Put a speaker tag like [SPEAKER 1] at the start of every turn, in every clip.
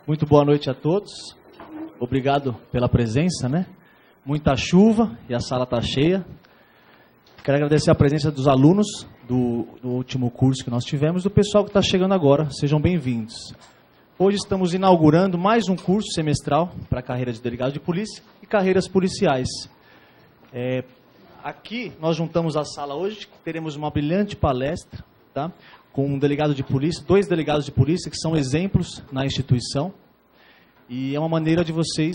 [SPEAKER 1] Muito boa noite a todos. Obrigado pela presença, né? Muita chuva e a sala está cheia. Quero agradecer a presença dos alunos do último curso que nós tivemos e do pessoal que está chegando agora. Sejam bem-vindos. Hoje estamos inaugurando mais um curso semestral para a carreira de delegado de polícia e carreiras policiais. Aqui nós juntamos a sala hoje, teremos uma brilhante palestra, tá? Com um delegado de polícia, 2 delegados de polícia que são exemplos na instituição. E é uma maneira de vocês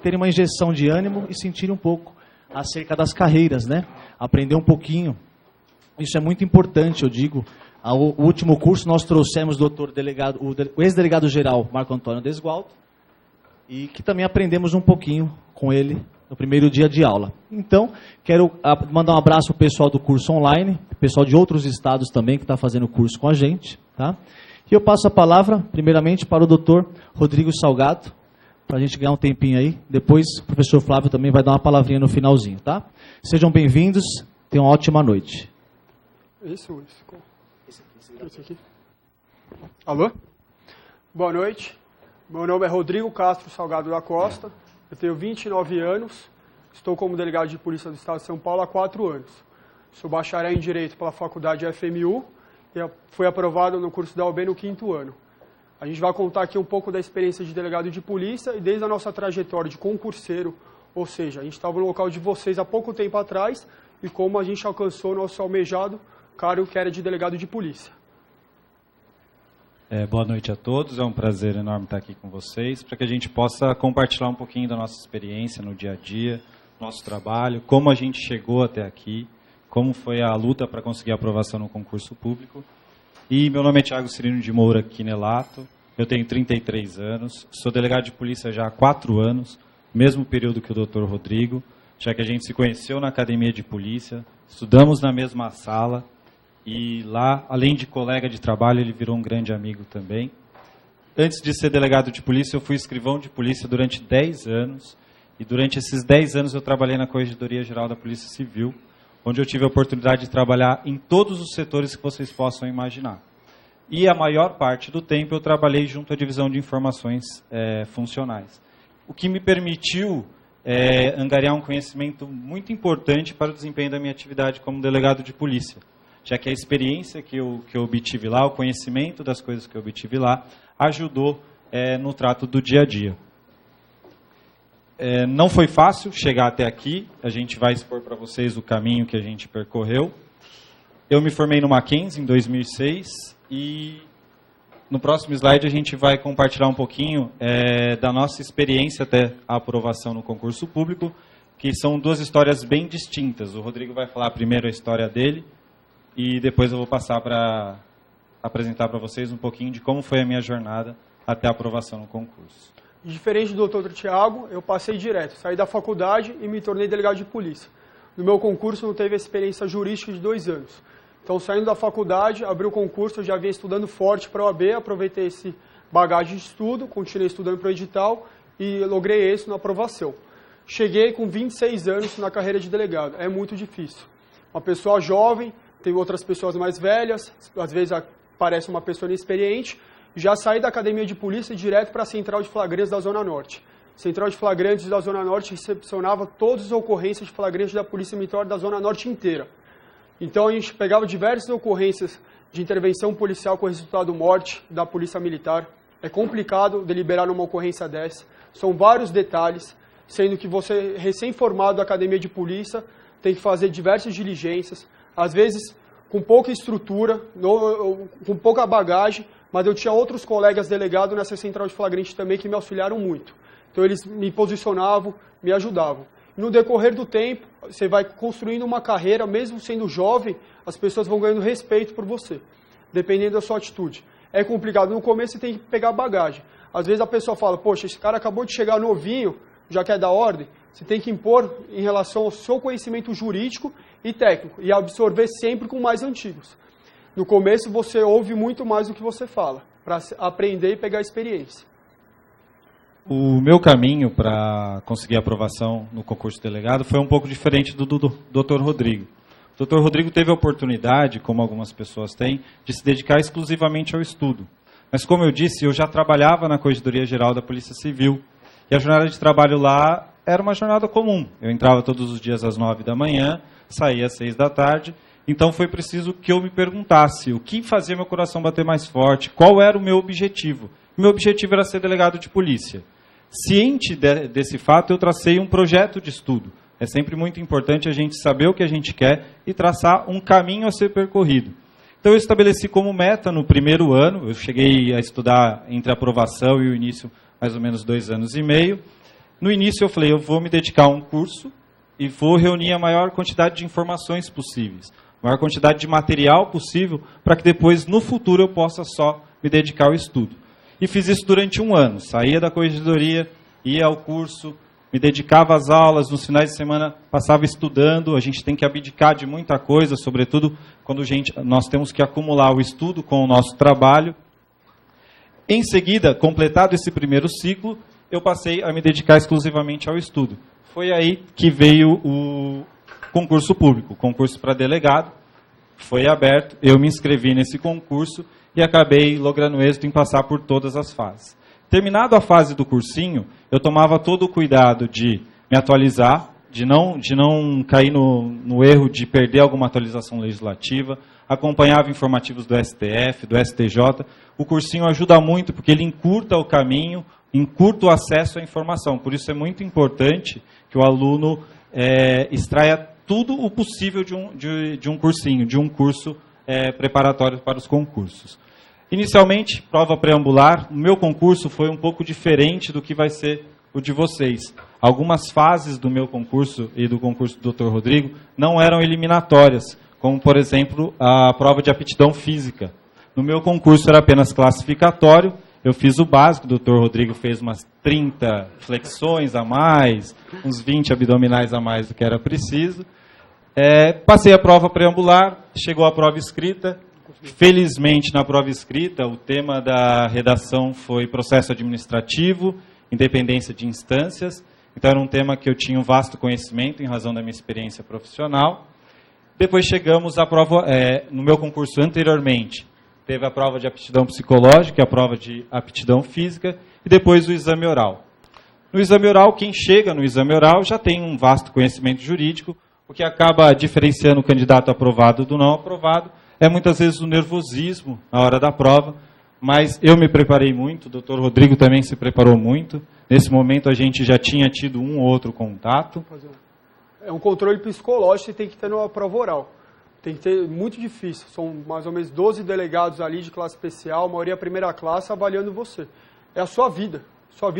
[SPEAKER 1] terem uma injeção de ânimo e sentirem um pouco acerca das carreiras, né? Aprender um pouquinho. Isso é muito importante, eu digo. O último curso nós trouxemos o ex-delegado-geral Marco Antônio Desgualdo, e que também aprendemos um pouquinho com ele no primeiro dia de aula. Então, quero mandar um abraço para o pessoal do curso online, pessoal de outros estados também que está fazendo o curso com a gente, tá? E eu passo a palavra, primeiramente, para o doutor Rodrigo Salgado, para a gente ganhar um tempinho aí. Depois, o professor Flávio também vai dar uma palavrinha no finalzinho, tá? Sejam bem-vindos, tenham uma ótima noite.
[SPEAKER 2] Esse aqui. Alô? Boa noite. Meu nome é Rodrigo Castro Salgado da Costa. Eu tenho 29 anos. Estou como delegado de polícia do Estado de São Paulo há 4 anos. Sou bacharel em Direito pela Faculdade FMU e fui aprovado no curso da OAB no 5º ano. A gente vai contar aqui um pouco da experiência de delegado de polícia e desde a nossa trajetória de concurseiro, ou seja, a gente estava no local de vocês há pouco tempo atrás e como a gente alcançou o nosso almejado cargo que era de delegado de polícia.
[SPEAKER 3] Boa noite a todos, é um prazer enorme estar aqui com vocês, para que a gente possa compartilhar um pouquinho da nossa experiência no dia a dia, nosso trabalho, como a gente chegou até aqui, como foi a luta para conseguir a aprovação no concurso público. E meu nome é Thiago Cirino de Moura Quinelato, eu tenho 33 anos, sou delegado de polícia já há 4 anos, mesmo período que o Dr. Rodrigo, já que a gente se conheceu na academia de polícia, estudamos na mesma sala, e lá, além de colega de trabalho, ele virou um grande amigo também. Antes de ser delegado de polícia, eu fui escrivão de polícia durante 10 anos. E durante esses 10 anos eu trabalhei na Corregedoria Geral da Polícia Civil, onde eu tive a oportunidade de trabalhar em todos os setores que vocês possam imaginar. E a maior parte do tempo eu trabalhei junto à Divisão de Informações Funcionais. O que me permitiu angariar um conhecimento muito importante para o desempenho da minha atividade como delegado de polícia, já que a experiência que eu obtive lá, o conhecimento das coisas que eu obtive lá, ajudou no trato do dia a dia. Não foi fácil chegar até aqui, a gente vai expor para vocês o caminho que a gente percorreu. Eu me formei no Mackenzie em 2006 e no próximo slide a gente vai compartilhar um pouquinho da nossa experiência até a aprovação no concurso público, que são 2 histórias bem distintas. O Rodrigo vai falar primeiro a história dele, e depois eu vou passar para apresentar para vocês um pouquinho de como foi a minha jornada até a aprovação no concurso.
[SPEAKER 2] Diferente do Dr. Thiago, eu passei direto, saí da faculdade e me tornei delegado de polícia. No meu concurso não teve experiência jurídica de 2 anos. Então, saindo da faculdade, abri o concurso, eu já vinha estudando forte para a OAB, aproveitei esse bagagem de estudo, continuei estudando para o edital e logrei êxito na aprovação. Cheguei com 26 anos na carreira de delegado, é muito difícil. Uma pessoa jovem, tem outras pessoas mais velhas, às vezes aparece uma pessoa inexperiente. Já saí da academia de polícia direto para a Central de Flagrantes da Zona Norte. Central de Flagrantes da Zona Norte recepcionava todas as ocorrências de flagrante da Polícia Militar da Zona Norte inteira. Então a gente pegava diversas ocorrências de intervenção policial com resultado morte da Polícia Militar. É complicado deliberar numa ocorrência dessa. São vários detalhes, sendo que você, recém-formado da academia de polícia, tem que fazer diversas diligências. Às vezes com pouca estrutura, com pouca bagagem, mas eu tinha outros colegas delegados nessa central de flagrante também que me auxiliaram muito. Então eles me posicionavam, me ajudavam. E no decorrer do tempo, você vai construindo uma carreira, mesmo sendo jovem, as pessoas vão ganhando respeito por você, dependendo da sua atitude. É complicado, no começo você tem que pegar bagagem. Às vezes a pessoa fala, poxa, esse cara acabou de chegar novinho, já quer dar ordem. Você tem que impor em relação ao seu conhecimento jurídico e técnico, e absorver sempre com mais antigos. No começo você ouve muito mais do que você fala, para aprender e pegar experiência.
[SPEAKER 3] O meu caminho para conseguir aprovação no concurso de delegado foi um pouco diferente do Dr. Rodrigo. O Dr. Rodrigo teve a oportunidade, como algumas pessoas têm, de se dedicar exclusivamente ao estudo. Mas, como eu disse, eu já trabalhava na Corregedoria Geral da Polícia Civil. E a jornada de trabalho lá era uma jornada comum. Eu entrava todos os dias às 9 da manhã, saía às 6 da tarde. Então, foi preciso que eu me perguntasse o que fazia meu coração bater mais forte, qual era o meu objetivo. Meu objetivo era ser delegado de polícia. Ciente desse fato, eu tracei um projeto de estudo. É sempre muito importante a gente saber o que a gente quer e traçar um caminho a ser percorrido. Então, eu estabeleci como meta no primeiro ano, eu cheguei a estudar entre a aprovação e o início, mais ou menos 2 anos e meio. No início, eu falei, eu vou me dedicar a um curso e vou reunir a maior quantidade de informações possíveis, a maior quantidade de material possível, para que depois, no futuro, eu possa só me dedicar ao estudo. E fiz isso durante 1 ano. Saía da corregedoria, ia ao curso, me dedicava às aulas, nos finais de semana passava estudando. A gente tem que abdicar de muita coisa, sobretudo quando nós temos que acumular o estudo com o nosso trabalho. Em seguida, completado esse primeiro ciclo, eu passei a me dedicar exclusivamente ao estudo. Foi aí que veio o concurso público, o concurso para delegado. Foi aberto, eu me inscrevi nesse concurso e acabei logrando êxito em passar por todas as fases. Terminado a fase do cursinho, eu tomava todo o cuidado de me atualizar, de não cair no erro de perder alguma atualização legislativa, acompanhava informativos do STF, do STJ. O cursinho ajuda muito porque ele encurta o caminho, encurta o acesso à informação. Por isso é muito importante que o aluno extraia tudo o possível de um cursinho, de um curso preparatório para os concursos. Inicialmente, prova preambular, o meu concurso foi um pouco diferente do que vai ser o de vocês. Algumas fases do meu concurso e do concurso do Dr. Rodrigo não eram eliminatórias, como, por exemplo, a prova de aptidão física. No meu concurso era apenas classificatório, eu fiz o básico, o Dr. Rodrigo fez umas 30 flexões a mais, uns 20 abdominais a mais do que era preciso. Passei a prova preambular, chegou a prova escrita. Felizmente, na prova escrita, o tema da redação foi processo administrativo, independência de instâncias. Então, era um tema que eu tinha um vasto conhecimento em razão da minha experiência profissional. Depois chegamos à prova, no meu concurso anteriormente, teve a prova de aptidão psicológica, a prova de aptidão física e depois o exame oral. No exame oral, quem chega no exame oral já tem um vasto conhecimento jurídico, o que acaba diferenciando o candidato aprovado do não aprovado. É muitas vezes o nervosismo na hora da prova, mas eu me preparei muito, o Dr. Rodrigo também se preparou muito. Nesse momento a gente já tinha tido um ou outro contato.
[SPEAKER 2] É um controle psicológico que tem que ter numa prova oral. Tem que ter, muito difícil, são mais ou menos 12 delegados ali de classe especial, a maioria primeira classe, avaliando você. É a sua vida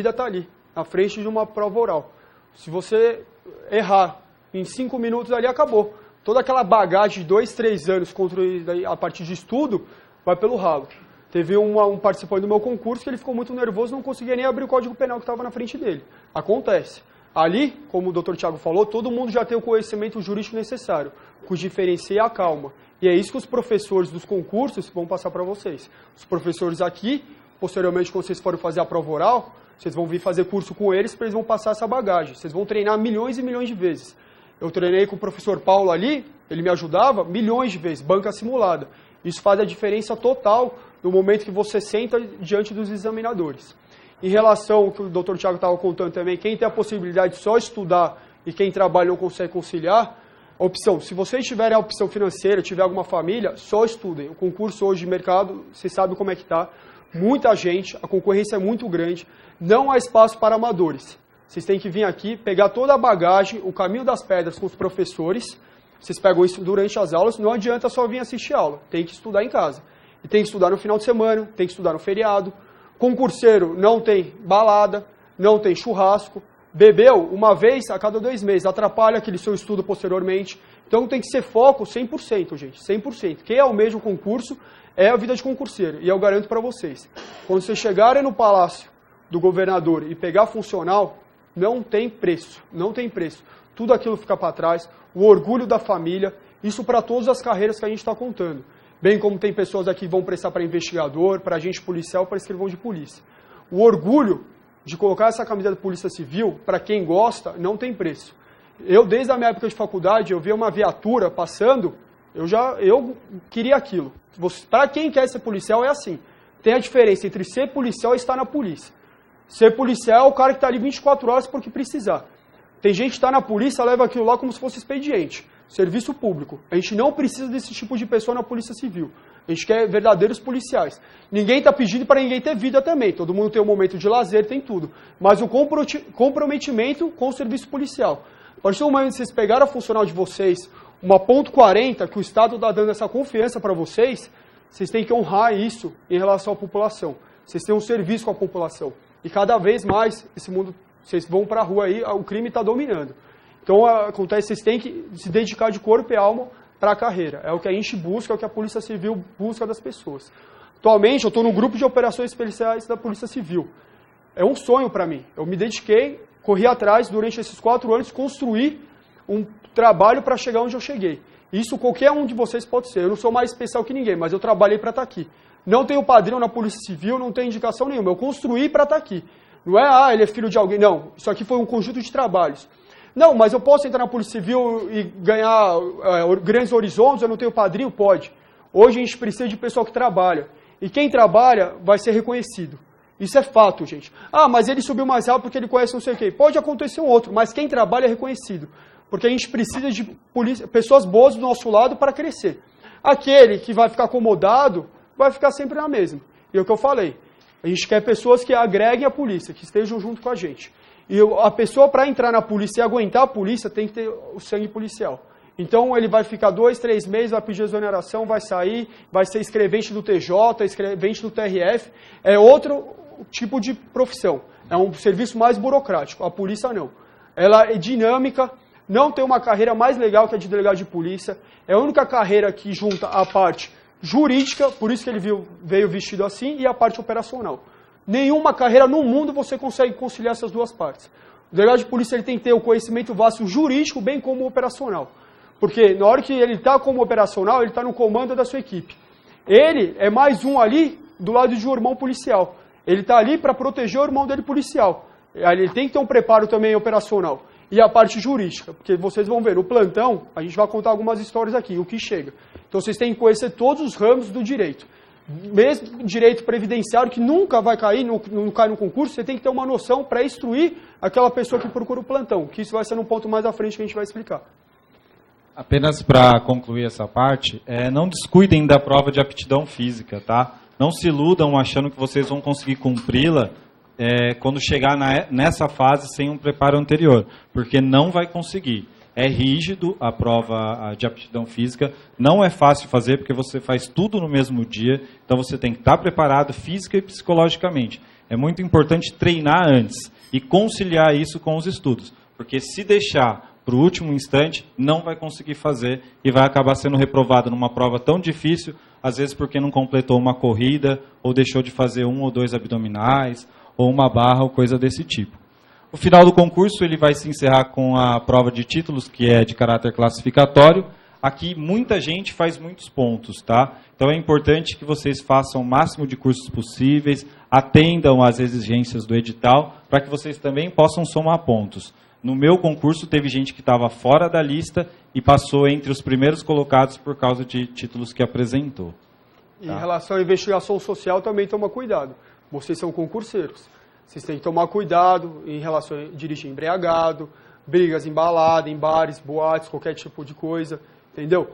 [SPEAKER 2] está ali, na frente de uma prova oral. Se você errar em 5 minutos ali, acabou. Toda aquela bagagem de 2, 3 anos a partir de estudo, vai pelo ralo. Teve um participante do meu concurso que ele ficou muito nervoso, não conseguia nem abrir o Código Penal que estava na frente dele. Acontece. Ali, como o Dr. Thiago falou, todo mundo já tem o conhecimento jurídico necessário, que os diferencia e acalma. E é isso que os professores dos concursos vão passar para vocês. Os professores aqui, posteriormente, quando vocês forem fazer a prova oral, vocês vão vir fazer curso com eles, para eles vão passar essa bagagem. Vocês vão treinar milhões e milhões de vezes. Eu treinei com o professor Paulo ali, ele me ajudava milhões de vezes, banca simulada. Isso faz a diferença total no momento que você senta diante dos examinadores. Em relação ao que o Dr. Thiago estava contando também, quem tem a possibilidade de só estudar e quem trabalha não consegue conciliar, a opção, se vocês tiverem a opção financeira, tiver alguma família, só estudem. O concurso hoje de mercado, vocês sabem como é que está. Muita gente, a concorrência é muito grande, não há espaço para amadores. Vocês têm que vir aqui, pegar toda a bagagem, o caminho das pedras com os professores. Vocês pegam isso durante as aulas, não adianta só vir assistir aula. Tem que estudar em casa. E tem que estudar no final de semana, tem que estudar no feriado. Concurseiro não tem balada, não tem churrasco. Bebeu uma vez a cada 2 meses, atrapalha aquele seu estudo posteriormente. Então tem que ser foco 100%, gente, 100%. Quem almeja o concurso é a vida de concurseiro. E eu garanto para vocês, quando vocês chegarem no palácio do governador e pegar funcional, não tem preço, não tem preço. Tudo aquilo fica para trás, o orgulho da família, isso para todas as carreiras que a gente está contando. Bem como tem pessoas aqui que vão prestar para investigador, para agente policial, para escrivão de polícia. O orgulho de colocar essa camisa da Polícia Civil, para quem gosta, não tem preço. Eu, desde a minha época de faculdade, eu via uma viatura passando, eu queria aquilo. Para quem quer ser policial é assim. Tem a diferença entre ser policial e estar na polícia. Ser policial é o cara que está ali 24 horas porque precisar. Tem gente que está na polícia, leva aquilo lá como se fosse expediente. Serviço público. A gente não precisa desse tipo de pessoa na Polícia Civil. A gente quer verdadeiros policiais. Ninguém está pedindo para ninguém ter vida também. Todo mundo tem um momento de lazer, tem tudo. Mas o comprometimento com o serviço policial. A partir do momento que vocês pegaram a funcional de vocês, uma .40, que o Estado está dando essa confiança para vocês, vocês têm que honrar isso em relação à população. Vocês têm um serviço com a população. E cada vez mais, esse mundo, vocês vão para a rua aí, o crime está dominando. Então, acontece, vocês têm que se dedicar de corpo e alma para a carreira. É o que a gente busca, é o que a Polícia Civil busca das pessoas. Atualmente, eu estou no grupo de operações especiais da Polícia Civil. É um sonho para mim. Eu me dediquei, corri atrás, durante esses 4 anos, construir um trabalho para chegar onde eu cheguei. Isso qualquer um de vocês pode ser. Eu não sou mais especial que ninguém, mas eu trabalhei para estar aqui. Não tenho padrinho na Polícia Civil, não tenho indicação nenhuma. Eu construí para estar aqui. Não é, ele é filho de alguém. Não, isso aqui foi um conjunto de trabalhos. Não, mas eu posso entrar na Polícia Civil e ganhar grandes horizontes, eu não tenho padrinho? Pode. Hoje a gente precisa de pessoal que trabalha. E quem trabalha vai ser reconhecido. Isso é fato, gente. Ah, mas ele subiu mais rápido porque ele conhece não sei o quê. Pode acontecer um outro, mas quem trabalha é reconhecido. Porque a gente precisa de pessoas boas do nosso lado para crescer. Aquele que vai ficar acomodado vai ficar sempre na mesma. E é o que eu falei. A gente quer pessoas que agreguem a polícia, que estejam junto com a gente. E a pessoa, para entrar na polícia e aguentar a polícia, tem que ter o sangue policial. Então, ele vai ficar 2, 3 meses, vai pedir exoneração, vai sair, vai ser escrevente do TJ, escrevente do TRF. É outro tipo de profissão. É um serviço mais burocrático. A polícia não. Ela é dinâmica, não tem uma carreira mais legal que a de delegado de polícia. É a única carreira que junta a parte jurídica, por isso que ele veio vestido assim, e a parte operacional. Nenhuma carreira no mundo você consegue conciliar essas duas partes. O delegado de polícia ele tem que ter o conhecimento vasto jurídico, bem como operacional. Porque na hora que ele está como operacional, ele está no comando da sua equipe. Ele é mais um ali do lado de um irmão policial. Ele está ali para proteger o irmão dele policial. Ele tem que ter um preparo também operacional. E a parte jurídica, porque vocês vão ver, no plantão, a gente vai contar algumas histórias aqui, o que chega. Então vocês têm que conhecer todos os ramos do direito. Mesmo direito previdenciário, que nunca vai cair, não cai no concurso, você tem que ter uma noção para instruir aquela pessoa que procura o plantão, que isso vai ser num ponto mais à frente que a gente vai explicar.
[SPEAKER 3] Apenas para concluir essa parte, não descuidem da prova de aptidão física, tá? Não se iludam achando que vocês vão conseguir cumpri-la quando chegar nessa fase sem um preparo anterior, porque não vai conseguir. É rígido a prova de aptidão física, não é fácil fazer porque você faz tudo no mesmo dia, então você tem que estar preparado física e psicologicamente. É muito importante treinar antes e conciliar isso com os estudos, porque se deixar para o último instante, não vai conseguir fazer e vai acabar sendo reprovado numa prova tão difícil, às vezes porque não completou uma corrida, ou deixou de fazer 1 ou 2 abdominais, ou uma barra, ou coisa desse tipo. O final do concurso ele vai se encerrar com a prova de títulos, que é de caráter classificatório. Aqui muita gente faz muitos pontos, tá? Então é importante que vocês façam o máximo de cursos possíveis, atendam às exigências do edital, para que vocês também possam somar pontos. No meu concurso teve gente que estava fora da lista e passou entre os primeiros colocados por causa de títulos que apresentou.
[SPEAKER 2] Tá? Em relação à investigação social, também toma cuidado. Vocês são concurseiros. Vocês têm que tomar cuidado em relação a dirigir embriagado, brigas em balada, em bares, boates, qualquer tipo de coisa, entendeu?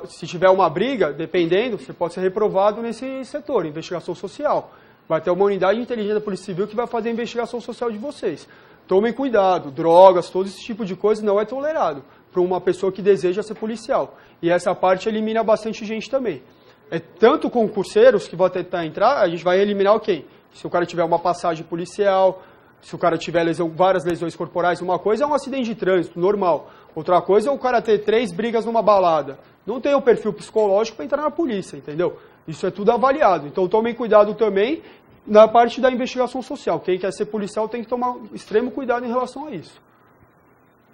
[SPEAKER 2] Se tiver uma briga, dependendo, você pode ser reprovado nesse setor, investigação social. Vai ter uma unidade de inteligência da Polícia Civil que vai fazer a investigação social de vocês. Tomem cuidado, drogas, todo esse tipo de coisa não é tolerado para uma pessoa que deseja ser policial. E essa parte elimina bastante gente também. É tanto concurseiros que vão tentar entrar, a gente vai eliminar quem? Se o cara tiver uma passagem policial, se o cara tiver várias lesões corporais, uma coisa é um acidente de trânsito, normal. Outra coisa é o cara ter 3 brigas numa balada. Não tem o perfil psicológico para entrar na polícia, entendeu? Isso é tudo avaliado. Então tomem cuidado também na parte da investigação social. Quem quer ser policial tem que tomar extremo cuidado em relação a isso.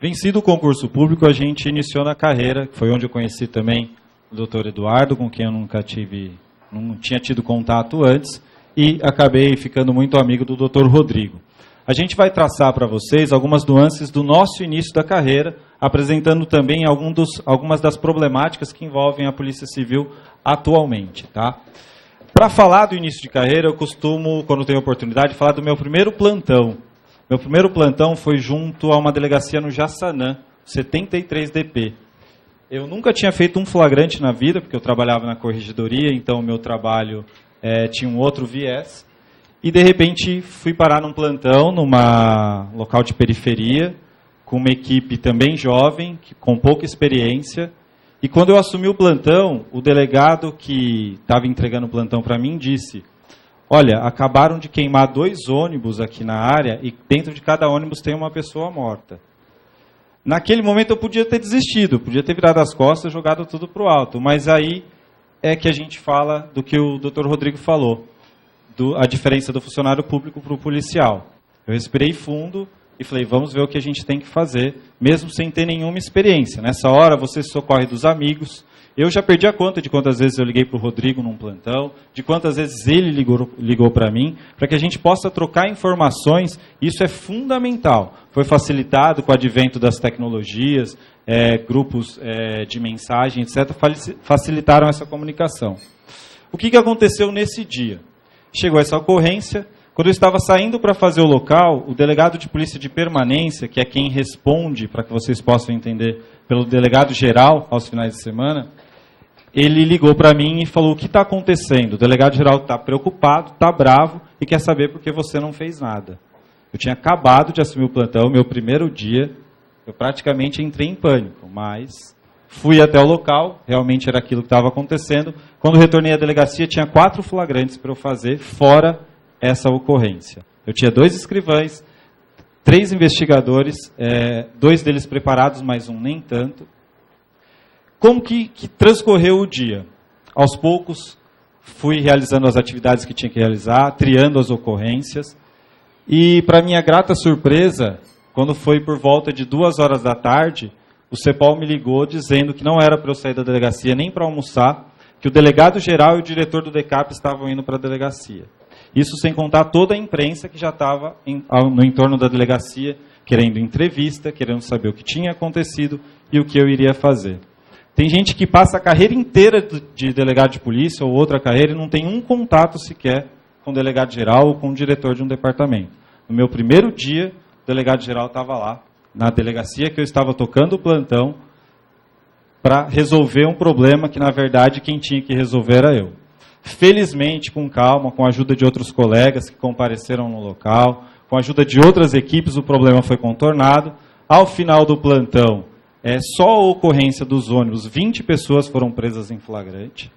[SPEAKER 3] Vencido o concurso público, a gente iniciou na carreira, que foi onde eu conheci também o doutor Eduardo, com quem eu não tinha tido contato antes, e acabei ficando muito amigo do doutor Rodrigo. a gente vai traçar para vocês algumas nuances do nosso início da carreira, apresentando também algumas das problemáticas que envolvem a Polícia Civil atualmente. Tá? Para falar do início de carreira, eu costumo, quando tenho oportunidade, falar do meu primeiro plantão. Meu primeiro plantão foi junto a uma delegacia no Jaçanã, 73DP. Eu nunca tinha feito um flagrante na vida, porque eu trabalhava na corregedoria, então o meu trabalho tinha um outro viés. E, de repente, fui parar num plantão, numa local de periferia, com uma equipe também jovem, com pouca experiência. E quando eu assumi o plantão, o delegado que estava entregando o plantão para mim disse: olha, acabaram de queimar 2 ônibus aqui na área e dentro de cada ônibus tem uma pessoa morta. Naquele momento eu podia ter desistido, podia ter virado as costas e jogado tudo para o alto. Mas aí é que a gente fala do que o Dr. Rodrigo falou, a diferença do funcionário público para o policial. Eu respirei fundo e falei, vamos ver o que a gente tem que fazer, mesmo sem ter nenhuma experiência. Nessa hora você se socorre dos amigos. Eu já perdi a conta de quantas vezes eu liguei para o Rodrigo num plantão, de quantas vezes ele ligou para mim, para que a gente possa trocar informações. Isso é fundamental. Foi facilitado com o advento das tecnologias, grupos de mensagem, etc., facilitaram essa comunicação. O que aconteceu nesse dia? Chegou essa ocorrência. Quando eu estava saindo para fazer o local, o delegado de polícia de permanência, que é quem responde, para que vocês possam entender, pelo delegado geral aos finais de semana, ele ligou para mim e falou: o que está acontecendo? O delegado geral está preocupado, está bravo e quer saber por que você não fez nada. Eu tinha acabado de assumir o plantão, meu primeiro dia, eu praticamente entrei em pânico, mas fui até o local, realmente era aquilo que estava acontecendo. Quando retornei à delegacia, tinha 4 flagrantes para eu fazer, fora essa ocorrência. Eu tinha 2 escrivães, 3 investigadores, 2 deles preparados, mas um nem tanto. Como que transcorreu o dia? Aos poucos, fui realizando as atividades que tinha que realizar, triando as ocorrências. E, para minha grata surpresa, quando foi por volta de 2 horas da tarde, o CEPOL me ligou dizendo que não era para eu sair da delegacia nem para almoçar, que o delegado geral e o diretor do DECAP estavam indo para a delegacia. Isso sem contar toda a imprensa que já estava no entorno da delegacia, querendo entrevista, querendo saber o que tinha acontecido e o que eu iria fazer. Tem gente que passa a carreira inteira de delegado de polícia ou outra carreira e não tem um contato sequer com o delegado geral ou com o diretor de um departamento. No meu primeiro dia, o delegado geral estava lá, na delegacia que eu estava tocando o plantão, para resolver um problema que, na verdade, quem tinha que resolver era eu. Felizmente, com calma, com a ajuda de outros colegas que compareceram no local, com a ajuda de outras equipes, o problema foi contornado. Ao final do plantão, só a ocorrência dos ônibus, 20 pessoas foram presas em flagrante.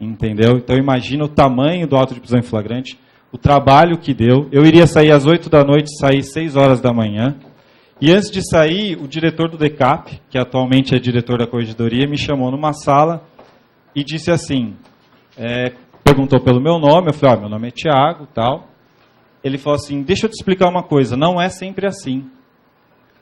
[SPEAKER 3] Entendeu? Então, imagina o tamanho do auto de prisão em flagrante, o trabalho que deu. Eu iria sair às 8 da noite, sair às 6 horas da manhã. E antes de sair, o diretor do DECAP, que atualmente é diretor da corregedoria, me chamou numa sala e disse assim, perguntou pelo meu nome, eu falei, meu nome é Tiago, tal. Ele falou assim, deixa eu te explicar uma coisa, não é sempre assim.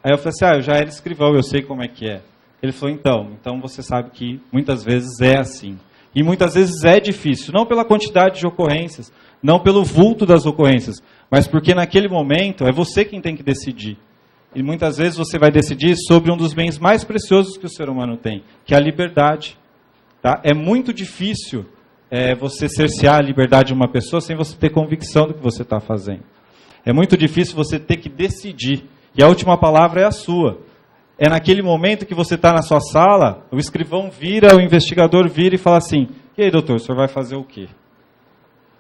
[SPEAKER 3] Aí eu falei assim, eu já era escrivão, eu sei como é que é. Ele falou, então você sabe que muitas vezes é assim. E muitas vezes é difícil, não pela quantidade de ocorrências, não pelo vulto das ocorrências, mas porque naquele momento é você quem tem que decidir. E muitas vezes você vai decidir sobre um dos bens mais preciosos que o ser humano tem, que é a liberdade. Tá? É muito difícil você cercear a liberdade de uma pessoa sem você ter convicção do que você está fazendo. É muito difícil você ter que decidir. E a última palavra é a sua. É naquele momento que você está na sua sala, o escrivão vira, o investigador vira e fala assim, e aí, doutor, o senhor vai fazer o quê?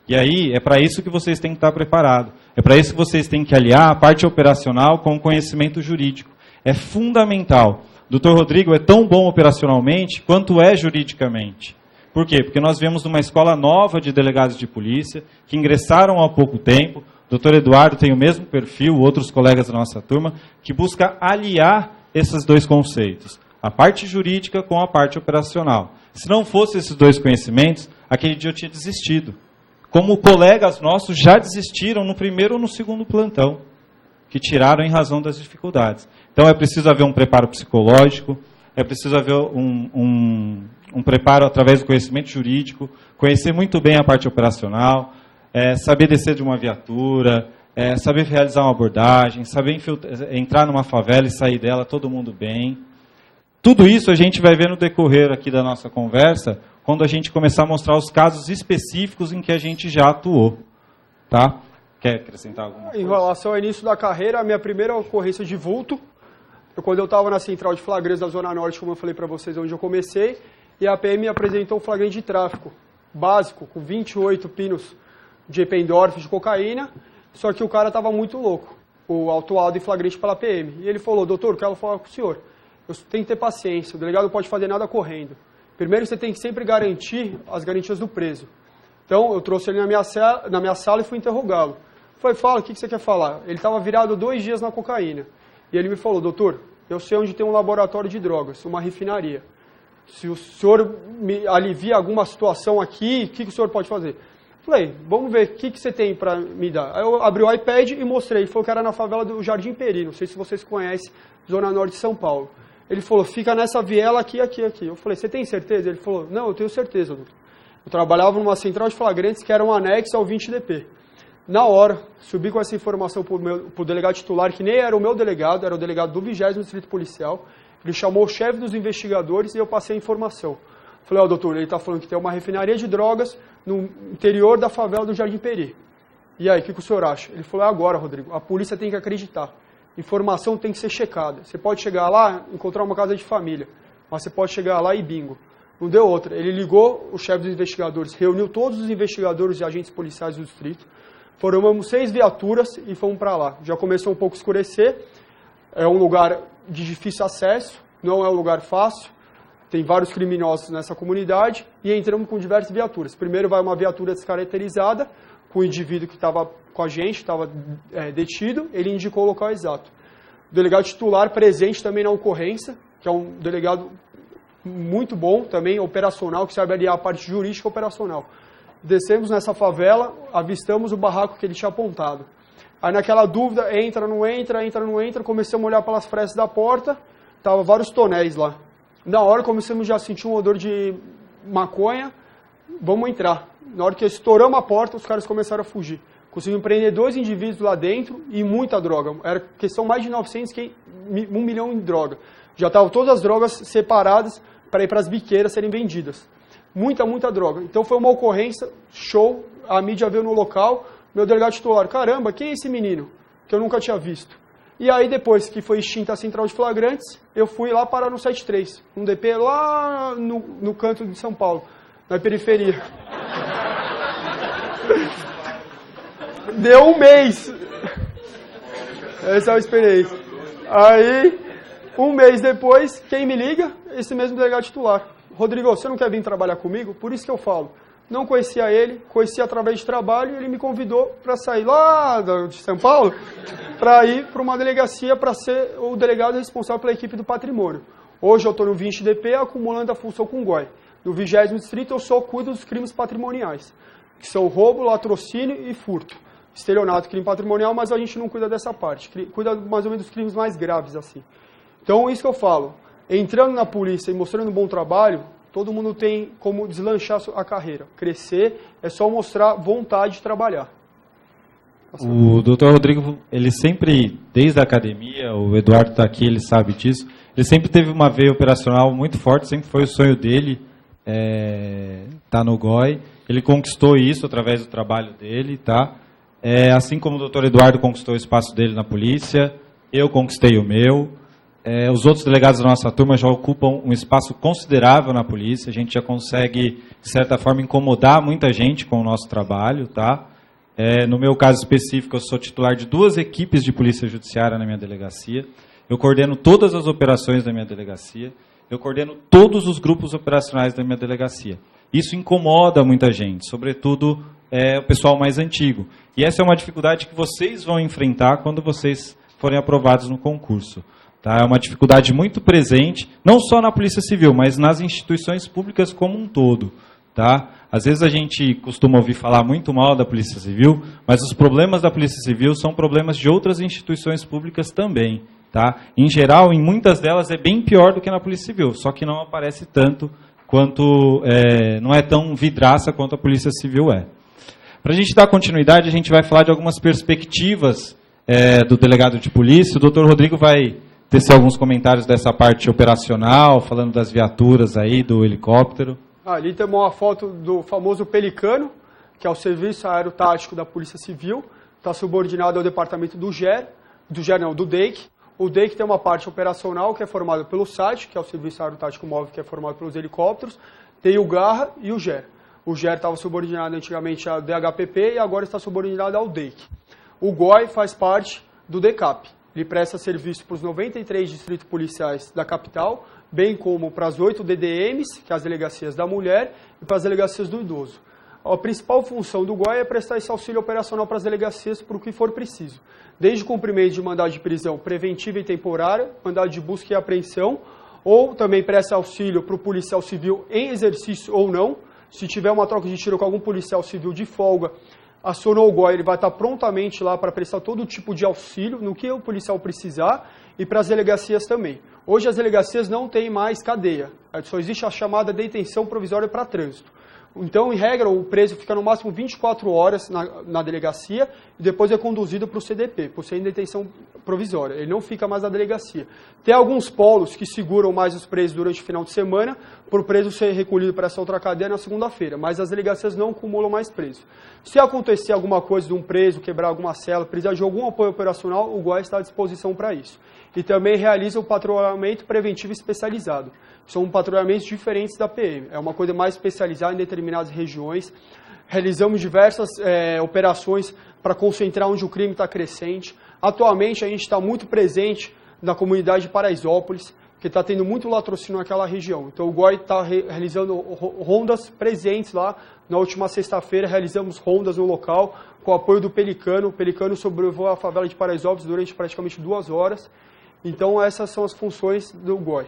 [SPEAKER 3] E aí, é para isso que vocês têm que estar preparados. É para isso que vocês têm que aliar a parte operacional com o conhecimento jurídico. É fundamental. O Dr. Rodrigo é tão bom operacionalmente quanto é juridicamente. Por quê? Porque nós viemos de uma escola nova de delegados de polícia, que ingressaram há pouco tempo. O Dr. Eduardo tem o mesmo perfil, outros colegas da nossa turma, que busca aliar esses 2 conceitos. A parte jurídica com a parte operacional. Se não fosse esses 2 conhecimentos, aquele dia eu tinha desistido. Como colegas nossos já desistiram no primeiro ou no segundo plantão, que tiraram em razão das dificuldades. Então é preciso haver um preparo psicológico, é preciso haver um preparo através do conhecimento jurídico, conhecer muito bem a parte operacional, saber descer de uma viatura, saber realizar uma abordagem, saber entrar numa favela e sair dela todo mundo bem. Tudo isso a gente vai ver no decorrer aqui da nossa conversa, quando a gente começar a mostrar os casos específicos em que a gente já atuou. Tá? Quer acrescentar alguma coisa?
[SPEAKER 2] Em relação ao início da carreira, a minha primeira ocorrência de vulto, quando eu estava na central de flagrantes da Zona Norte, como eu falei para vocês, onde eu comecei, e a PM me apresentou um flagrante de tráfico básico, com 28 pinos de Eppendorf de cocaína, só que o cara estava muito louco, o autuado em flagrante pela PM. E ele falou, doutor, quero falar com o senhor. Eu tenho que ter paciência, o delegado não pode fazer nada correndo. Primeiro, você tem que sempre garantir as garantias do preso. Então, eu trouxe ele na minha sala e fui interrogá-lo. Falei, fala, o que você quer falar? Ele estava virado 2 dias na cocaína. E ele me falou, doutor, eu sei onde tem um laboratório de drogas, uma refinaria. Se o senhor me alivia alguma situação aqui, o que o senhor pode fazer? Falei, vamos ver, o que você tem para me dar? Aí eu abri o iPad e mostrei. Ele falou que era na favela do Jardim Peri, não sei se vocês conhecem, Zona Norte de São Paulo. Ele falou, fica nessa viela aqui, aqui, aqui. Eu falei, você tem certeza? Ele falou, não, eu tenho certeza, doutor. Eu trabalhava numa central de flagrantes que era um anexo ao 20DP. Na hora, subi com essa informação para o delegado titular, que nem era o meu delegado, era o delegado do 20º Distrito Policial. Ele chamou o chefe dos investigadores e eu passei a informação. Falei, doutor, ele está falando que tem uma refinaria de drogas no interior da favela do Jardim Peri. E aí, o que o senhor acha? Ele falou, agora, Rodrigo, a polícia tem que acreditar. Informação tem que ser checada. Você pode chegar lá, encontrar uma casa de família, mas você pode chegar lá e bingo. Não deu outra. Ele ligou o chefe dos investigadores, reuniu todos os investigadores e agentes policiais do distrito, formamos 6 viaturas e fomos para lá. Já começou um pouco a escurecer, é um lugar de difícil acesso, não é um lugar fácil, tem vários criminosos nessa comunidade e entramos com diversas viaturas. Primeiro vai uma viatura descaracterizada, com o indivíduo que estava com a gente, estava detido, ele indicou o local exato. O delegado titular presente também na ocorrência, que é um delegado muito bom também, operacional, que sabe aliar a parte jurídica e operacional. Descemos nessa favela, avistamos o barraco que ele tinha apontado. Aí naquela dúvida, entra, não entra, começamos a olhar pelas frestas da porta, tava vários tonéis lá. Na hora começamos já a sentir um odor de maconha, vamos entrar. Na hora que estouramos a porta, os caras começaram a fugir. Conseguimos prender 2 indivíduos lá dentro e muita droga. Era questão mais de 900, 1 milhão em droga. Já estavam todas as drogas separadas para ir para as biqueiras serem vendidas. Muita droga. Então foi uma ocorrência, show, a mídia veio no local, meu delegado titular, caramba, quem é esse menino? Que eu nunca tinha visto. E aí depois que foi extinta a central de flagrantes, eu fui lá parar no 73, um DP lá no canto de São Paulo, na periferia. Deu 1 mês. Essa é a experiência. Aí, 1 mês depois, quem me liga? Esse mesmo delegado titular. Rodrigo, você não quer vir trabalhar comigo? Por isso que eu falo. Não conhecia ele, conhecia através de trabalho, e ele me convidou para sair lá de São Paulo, para ir para uma delegacia para ser o delegado responsável pela equipe do patrimônio. Hoje eu estou no 20DP, acumulando a função com o GOI. No 20º Distrito eu só cuido dos crimes patrimoniais, que são roubo, latrocínio e furto. Estelionato, crime patrimonial, mas a gente não cuida dessa parte. Cuida mais ou menos dos crimes mais graves, assim. Então, isso que eu falo. Entrando na polícia e mostrando um bom trabalho, todo mundo tem como deslanchar a carreira. Crescer é só mostrar vontade de trabalhar.
[SPEAKER 3] O doutor Rodrigo, ele sempre, desde a academia, o Eduardo está aqui, ele sabe disso, ele sempre teve uma veia operacional muito forte, sempre foi o sonho dele tá no GOI. Ele conquistou isso através do trabalho dele, tá? Assim como o doutor Eduardo conquistou o espaço dele na polícia, eu conquistei o meu. Os outros delegados da nossa turma já ocupam um espaço considerável na polícia. A gente já consegue, de certa forma, incomodar muita gente com o nosso trabalho, tá? No meu caso específico, eu sou titular de 2 equipes de polícia judiciária na minha delegacia. Eu coordeno todas as operações da minha delegacia. Eu coordeno todos os grupos operacionais da minha delegacia. Isso incomoda muita gente, sobretudo o pessoal mais antigo. E essa é uma dificuldade que vocês vão enfrentar quando vocês forem aprovados no concurso. Tá? É uma dificuldade muito presente, não só na Polícia Civil, mas nas instituições públicas como um todo. Tá? Às vezes a gente costuma ouvir falar muito mal da Polícia Civil, mas os problemas da Polícia Civil são problemas de outras instituições públicas também. Tá? Em geral, em muitas delas é bem pior do que na Polícia Civil, só que não aparece tanto quanto, não é tão vidraça quanto a Polícia Civil é. Para a gente dar continuidade, a gente vai falar de algumas perspectivas do delegado de polícia. O doutor Rodrigo vai tecer alguns comentários dessa parte operacional, falando das viaturas aí, do helicóptero.
[SPEAKER 2] Ali temos uma foto do famoso Pelicano, que é o Serviço Aerotático da Polícia Civil, está subordinado ao departamento do DEIC. O DEIC tem uma parte operacional que é formada pelo SAT, que é o Serviço Aerotático Móvel, que é formado pelos helicópteros, tem o GARRA e o GER. O GER estava subordinado antigamente ao DHPP e agora está subordinado ao DEIC. O GOI faz parte do DECAP. Ele presta serviço para os 93 distritos policiais da capital, bem como para as 8 DDMs, que é as delegacias da mulher, e para as delegacias do idoso. A principal função do GOI é prestar esse auxílio operacional para as delegacias por o que for preciso. Desde o cumprimento de mandado de prisão preventiva e temporária, mandado de busca e apreensão, ou também presta auxílio para o policial civil em exercício ou não. Se tiver uma troca de tiro com algum policial civil de folga, acionou o GOI, ele vai estar prontamente lá para prestar todo tipo de auxílio no que o policial precisar e para as delegacias também. Hoje as delegacias não têm mais cadeia, só existe a chamada detenção provisória para trânsito. Então, em regra, o preso fica no máximo 24 horas na delegacia e depois é conduzido para o CDP, por ser em detenção provisória. Ele não fica mais na delegacia. Tem alguns polos que seguram mais os presos durante o final de semana, para o preso ser recolhido para essa outra cadeia na segunda-feira, mas as delegacias não acumulam mais presos. Se acontecer alguma coisa de um preso, quebrar alguma cela, precisar de algum apoio operacional, o GOI está à disposição para isso. E também realiza o patrulhamento preventivo especializado. São patrulhamentos diferentes da PM. É uma coisa mais especializada em determinadas regiões. Realizamos diversas operações para concentrar onde o crime está crescente. Atualmente, a gente está muito presente na comunidade de Paraisópolis, que está tendo muito latrocínio naquela região. Então, o GOI está realizando rondas presentes lá. Na última sexta-feira, realizamos rondas no local, com o apoio do Pelicano. O Pelicano sobrevoou a favela de Paraisópolis durante praticamente 2 horas. Então, essas são as funções do GOI.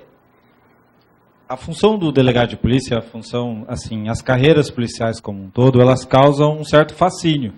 [SPEAKER 3] A função do delegado de polícia, a função, assim, as carreiras policiais como um todo, elas causam um certo fascínio.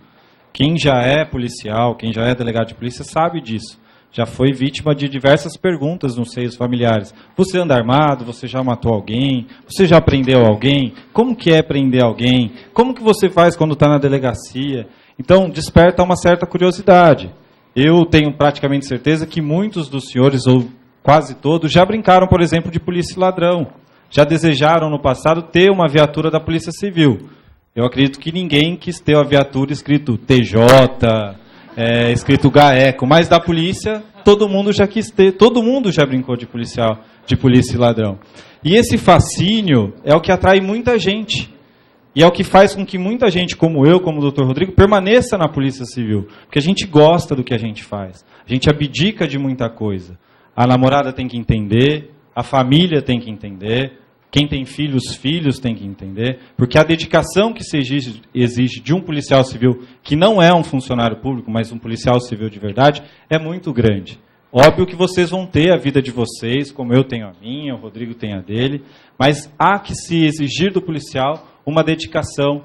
[SPEAKER 3] Quem já é policial, quem já é delegado de polícia sabe disso. Já foi vítima de diversas perguntas nos seios familiares. Você anda armado? Você já matou alguém? Você já prendeu alguém? Como que é prender alguém? Como que você faz quando está na delegacia? Então, desperta uma certa curiosidade. Eu tenho praticamente certeza que muitos dos senhores, ou quase todos, já brincaram, por exemplo, de polícia e ladrão. Já desejaram no passado ter uma viatura da Polícia Civil. Eu acredito que ninguém quis ter uma viatura escrito TJ, escrito GAECO, mas da polícia todo mundo já quis ter, todo mundo já brincou de policial, de polícia e ladrão. E esse fascínio é o que atrai muita gente. E é o que faz com que muita gente, como eu, como o Dr. Rodrigo, permaneça na Polícia Civil. Porque a gente gosta do que a gente faz. A gente abdica de muita coisa. A namorada tem que entender, a família tem que entender, quem tem filhos, os filhos têm que entender, porque a dedicação que se exige de um policial civil, que não é um funcionário público, mas um policial civil de verdade, é muito grande. Óbvio que vocês vão ter a vida de vocês, como eu tenho a minha, o Rodrigo tem a dele, mas há que se exigir do policial uma dedicação,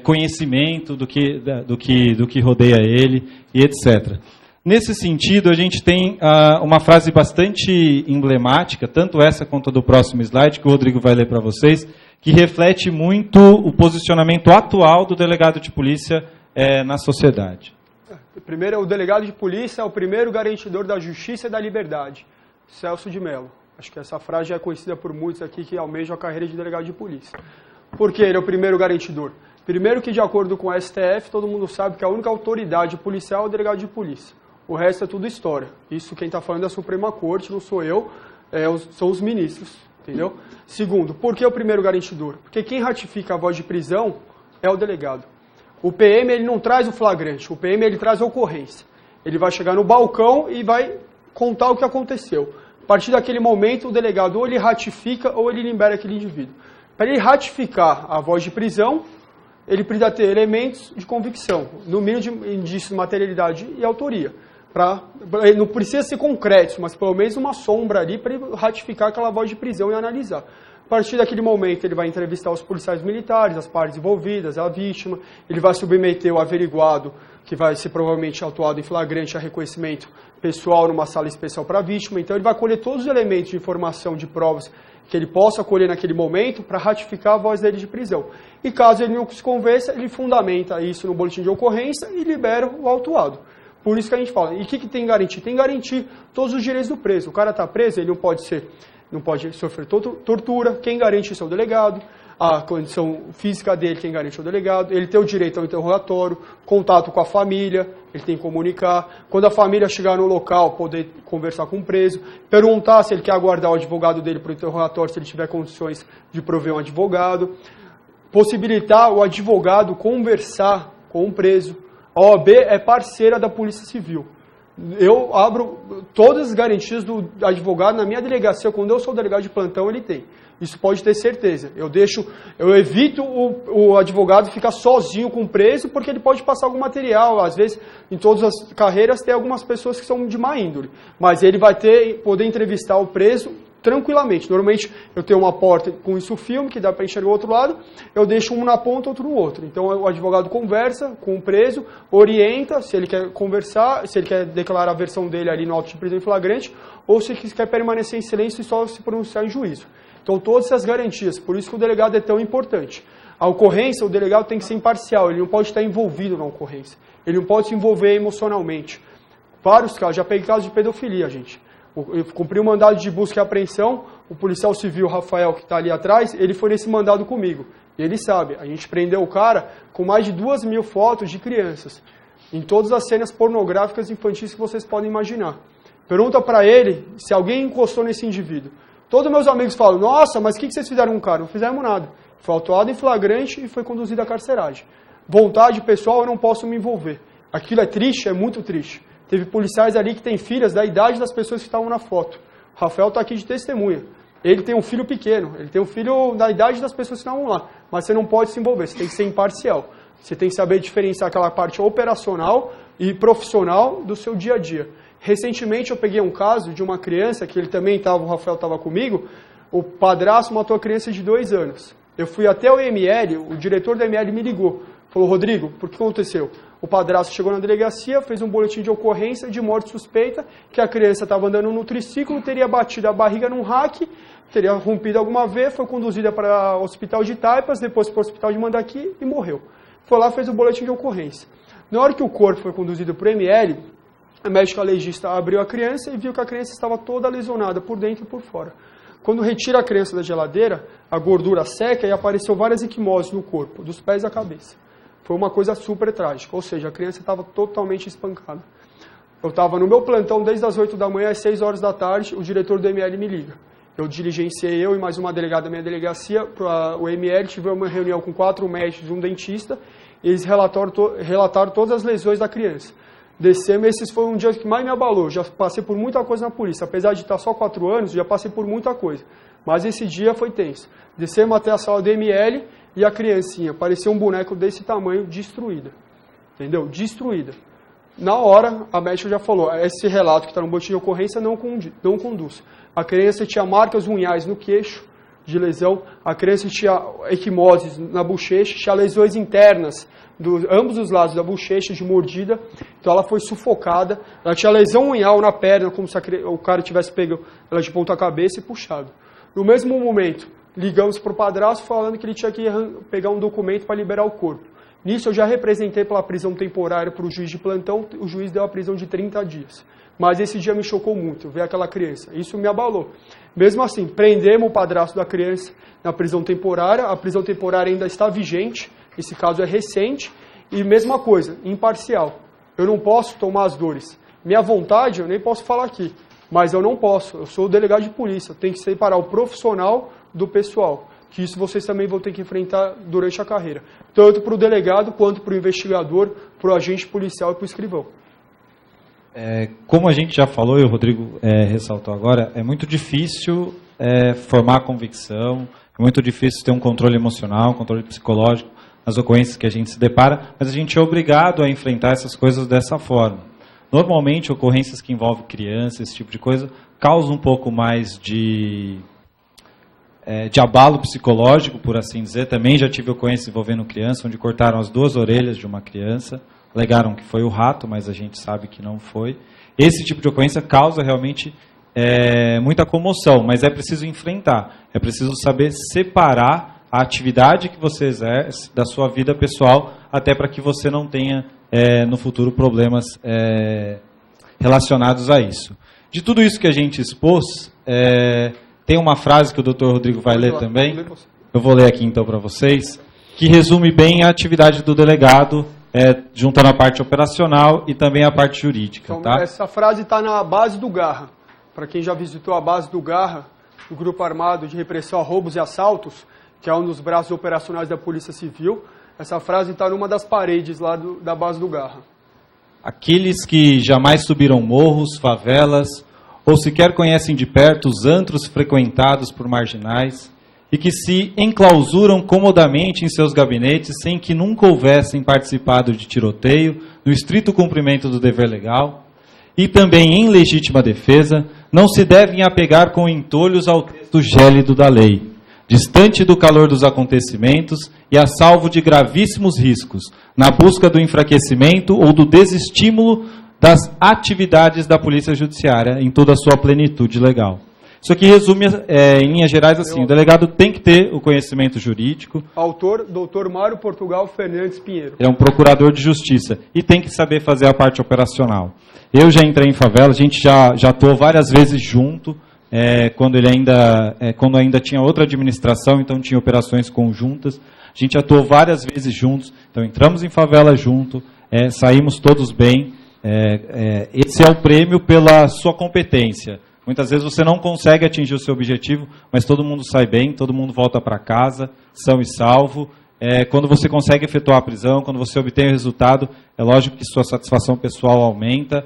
[SPEAKER 3] conhecimento do que rodeia ele e etc. Nesse sentido, a gente tem uma frase bastante emblemática, tanto essa quanto a do próximo slide, que o Rodrigo vai ler para vocês, que reflete muito o posicionamento atual do delegado de polícia na sociedade.
[SPEAKER 2] Primeiro, o delegado de polícia é o primeiro garantidor da justiça e da liberdade. Celso de Mello. Acho que essa frase já é conhecida por muitos aqui que almejam a carreira de delegado de polícia. Por que ele é o primeiro garantidor? Primeiro que, de acordo com o STF, todo mundo sabe que a única autoridade policial é o delegado de polícia. O resto é tudo história. Isso quem está falando é a Suprema Corte, não sou eu, são os ministros, entendeu? Segundo, por que o primeiro garantidor? Porque quem ratifica a voz de prisão é o delegado. O PM ele não traz o flagrante, o PM ele traz a ocorrência. Ele vai chegar no balcão e vai contar o que aconteceu. A partir daquele momento, o delegado ou ele ratifica ou ele libera aquele indivíduo. Para ele ratificar a voz de prisão, ele precisa ter elementos de convicção, no mínimo de indício de materialidade e autoria. Ele não precisa ser concreto, mas pelo menos uma sombra ali para ele ratificar aquela voz de prisão e analisar. A partir daquele momento, ele vai entrevistar os policiais militares, as partes envolvidas, a vítima, ele vai submeter o averiguado, que vai ser provavelmente autuado em flagrante a reconhecimento pessoal numa sala especial para a vítima. Então, ele vai colher todos os elementos de informação, de provas que ele possa colher naquele momento para ratificar a voz dele de prisão. E caso ele não se convença, ele fundamenta isso no boletim de ocorrência e libera o autuado. Por isso que a gente fala, e o que tem que garantir? Tem que garantir todos os direitos do preso. O cara está preso, ele não pode sofrer tortura, quem garante isso é o delegado, a condição física dele, quem garante é o delegado, ele tem o direito ao interrogatório, contato com a família, ele tem que comunicar, quando a família chegar no local, poder conversar com o preso, perguntar se ele quer aguardar o advogado dele para o interrogatório, se ele tiver condições de prover um advogado, possibilitar o advogado conversar com o preso. A OAB é parceira da Polícia Civil. Eu abro todas as garantias do advogado na minha delegacia. Quando eu sou delegado de plantão, ele tem. Isso pode ter certeza. Eu evito o advogado ficar sozinho com o preso, porque ele pode passar algum material. Às vezes, em todas as carreiras, tem algumas pessoas que são de má índole. Mas ele vai poder entrevistar o preso tranquilamente. Normalmente, eu tenho uma porta com isso filme, que dá para enxergar o outro lado, eu deixo um na ponta, outro no outro. Então, o advogado conversa com o preso, orienta se ele quer conversar, se ele quer declarar a versão dele ali no auto de prisão em flagrante, ou se ele quer permanecer em silêncio e só se pronunciar em juízo. Então, todas essas garantias, por isso que o delegado é tão importante. A ocorrência, o delegado tem que ser imparcial, ele não pode estar envolvido na ocorrência, ele não pode se envolver emocionalmente. Vários casos, já peguei casos de pedofilia, gente. Eu cumpri um mandado de busca e apreensão, o policial civil Rafael, que está ali atrás, ele foi nesse mandado comigo. E ele sabe, a gente prendeu o cara com mais de 2.000 fotos de crianças, em todas as cenas pornográficas infantis que vocês podem imaginar. Pergunta para ele se alguém encostou nesse indivíduo. Todos meus amigos falam, nossa, mas o que vocês fizeram com o cara? Não fizemos nada. Foi autuado em flagrante e foi conduzido à carceragem. Vontade pessoal, eu não posso me envolver. Aquilo é triste, é muito triste. Teve policiais ali que têm filhas da idade das pessoas que estavam na foto. O Rafael está aqui de testemunha. Ele tem um filho pequeno, ele tem um filho da idade das pessoas que estavam lá. Mas você não pode se envolver, você tem que ser imparcial. Você tem que saber diferenciar aquela parte operacional e profissional do seu dia a dia. Recentemente eu peguei um caso de uma criança, que ele também estava, o Rafael estava comigo, o padrasto matou a criança de 2 anos. Eu fui até o IML, o diretor do IML me ligou. Falou, Rodrigo, por que aconteceu? O padrasto chegou na delegacia, fez um boletim de ocorrência de morte suspeita, que a criança estava andando no triciclo, teria batido a barriga num rack, teria rompido alguma veia, foi conduzida para o hospital de Taipas, depois para o hospital de Mandaqui e morreu. Foi lá, fez o boletim de ocorrência. Na hora que o corpo foi conduzido para o ML, a médica legista abriu a criança e viu que a criança estava toda lesionada por dentro e por fora. Quando retira a criança da geladeira, a gordura seca e apareceu várias equimoses no corpo, dos pés à cabeça. Foi uma coisa super trágica, ou seja, a criança estava totalmente espancada. Eu estava no meu plantão desde as 8 da manhã às 6 horas da tarde, o diretor do ML me liga. Eu diligenciei eu e mais uma delegada da minha delegacia para o ML, tivemos uma reunião com 4 médicos e um dentista, e eles relataram todas as lesões da criança. Descemos, esses foi um dia que mais me abalou, já passei por muita coisa na polícia, apesar de estar só 4 anos, já passei por muita coisa. Mas esse dia foi tenso. Descemos até a sala do ML e a criancinha, parecia um boneco desse tamanho, destruída. Entendeu? Destruída. Na hora, a médica já falou, esse relato que está no boletim de ocorrência não conduz. A criança tinha marcas unhais no queixo, de lesão, a criança tinha equimoses na bochecha, tinha lesões internas, ambos os lados da bochecha, de mordida, então ela foi sufocada, ela tinha lesão unhal na perna, como se o cara tivesse pego ela de ponta cabeça e puxado. No mesmo momento, ligamos para o padrasto falando que ele tinha que pegar um documento para liberar o corpo. Nisso eu já representei pela prisão temporária para o juiz de plantão, o juiz deu a prisão de 30 dias. Mas esse dia me chocou muito, ver aquela criança, isso me abalou. Mesmo assim, prendemos o padrasto da criança na prisão temporária, a prisão temporária ainda está vigente, esse caso é recente, e mesma coisa, imparcial. Eu não posso tomar as dores. Minha vontade, eu nem posso falar aqui, mas eu não posso, eu sou o delegado de polícia, eu tenho que separar o profissional do pessoal, que isso vocês também vão ter que enfrentar durante a carreira, tanto para o delegado, quanto para o investigador, para o agente policial e para o escrivão.
[SPEAKER 3] Como a gente já falou e o Rodrigo ressaltou agora, é muito difícil formar convicção, é muito difícil ter um controle emocional, um controle psicológico nas ocorrências que a gente se depara, mas a gente é obrigado a enfrentar essas coisas dessa forma. Normalmente, ocorrências que envolvem crianças, esse tipo de coisa, causam um pouco mais de de abalo psicológico, por assim dizer. Também já tive ocorrência envolvendo criança, onde cortaram as 2 orelhas de uma criança. Alegaram que foi o rato, mas a gente sabe que não foi. Esse tipo de ocorrência causa realmente muita comoção, mas é preciso enfrentar. É preciso saber separar a atividade que você exerce da sua vida pessoal, até para que você não tenha, no futuro, problemas relacionados a isso. De tudo isso que a gente expôs, tem uma frase que o Dr. Rodrigo vai ler também. Eu vou ler aqui então para vocês, que resume bem a atividade do delegado, juntando a parte operacional e também a parte jurídica.
[SPEAKER 2] Então,
[SPEAKER 3] tá?
[SPEAKER 2] Essa frase está na base do Garra. Para quem já visitou a base do Garra, o Grupo Armado de Repressão a Roubos e Assaltos, que é um dos braços operacionais da Polícia Civil, essa frase está numa das paredes lá da base do Garra.
[SPEAKER 3] Aqueles que jamais subiram morros, favelas, ou sequer conhecem de perto os antros frequentados por marginais, e que se enclausuram comodamente em seus gabinetes sem que nunca houvessem participado de tiroteio, no estrito cumprimento do dever legal, e também em legítima defesa, não se devem apegar com entolhos ao texto gélido da lei, distante do calor dos acontecimentos e a salvo de gravíssimos riscos, na busca do enfraquecimento ou do desestímulo das atividades da Polícia Judiciária em toda a sua plenitude legal. Isso aqui resume, em linhas gerais, assim: o delegado tem que ter o conhecimento jurídico.
[SPEAKER 2] Autor, Dr. Mário Portugal Fernandes Pinheiro.
[SPEAKER 3] É um procurador de justiça e tem que saber fazer a parte operacional. Eu já entrei em favela, a gente já atuou várias vezes junto, quando ainda tinha outra administração, então tinha operações conjuntas. A gente atuou várias vezes juntos, então entramos em favela junto, saímos todos bem. Esse é o prêmio pela sua competência. Muitas vezes você não consegue atingir o seu objetivo, mas todo mundo sai bem, todo mundo volta para casa, são e salvo. Quando você consegue efetuar a prisão, quando você obtém o resultado, é lógico que sua satisfação pessoal aumenta.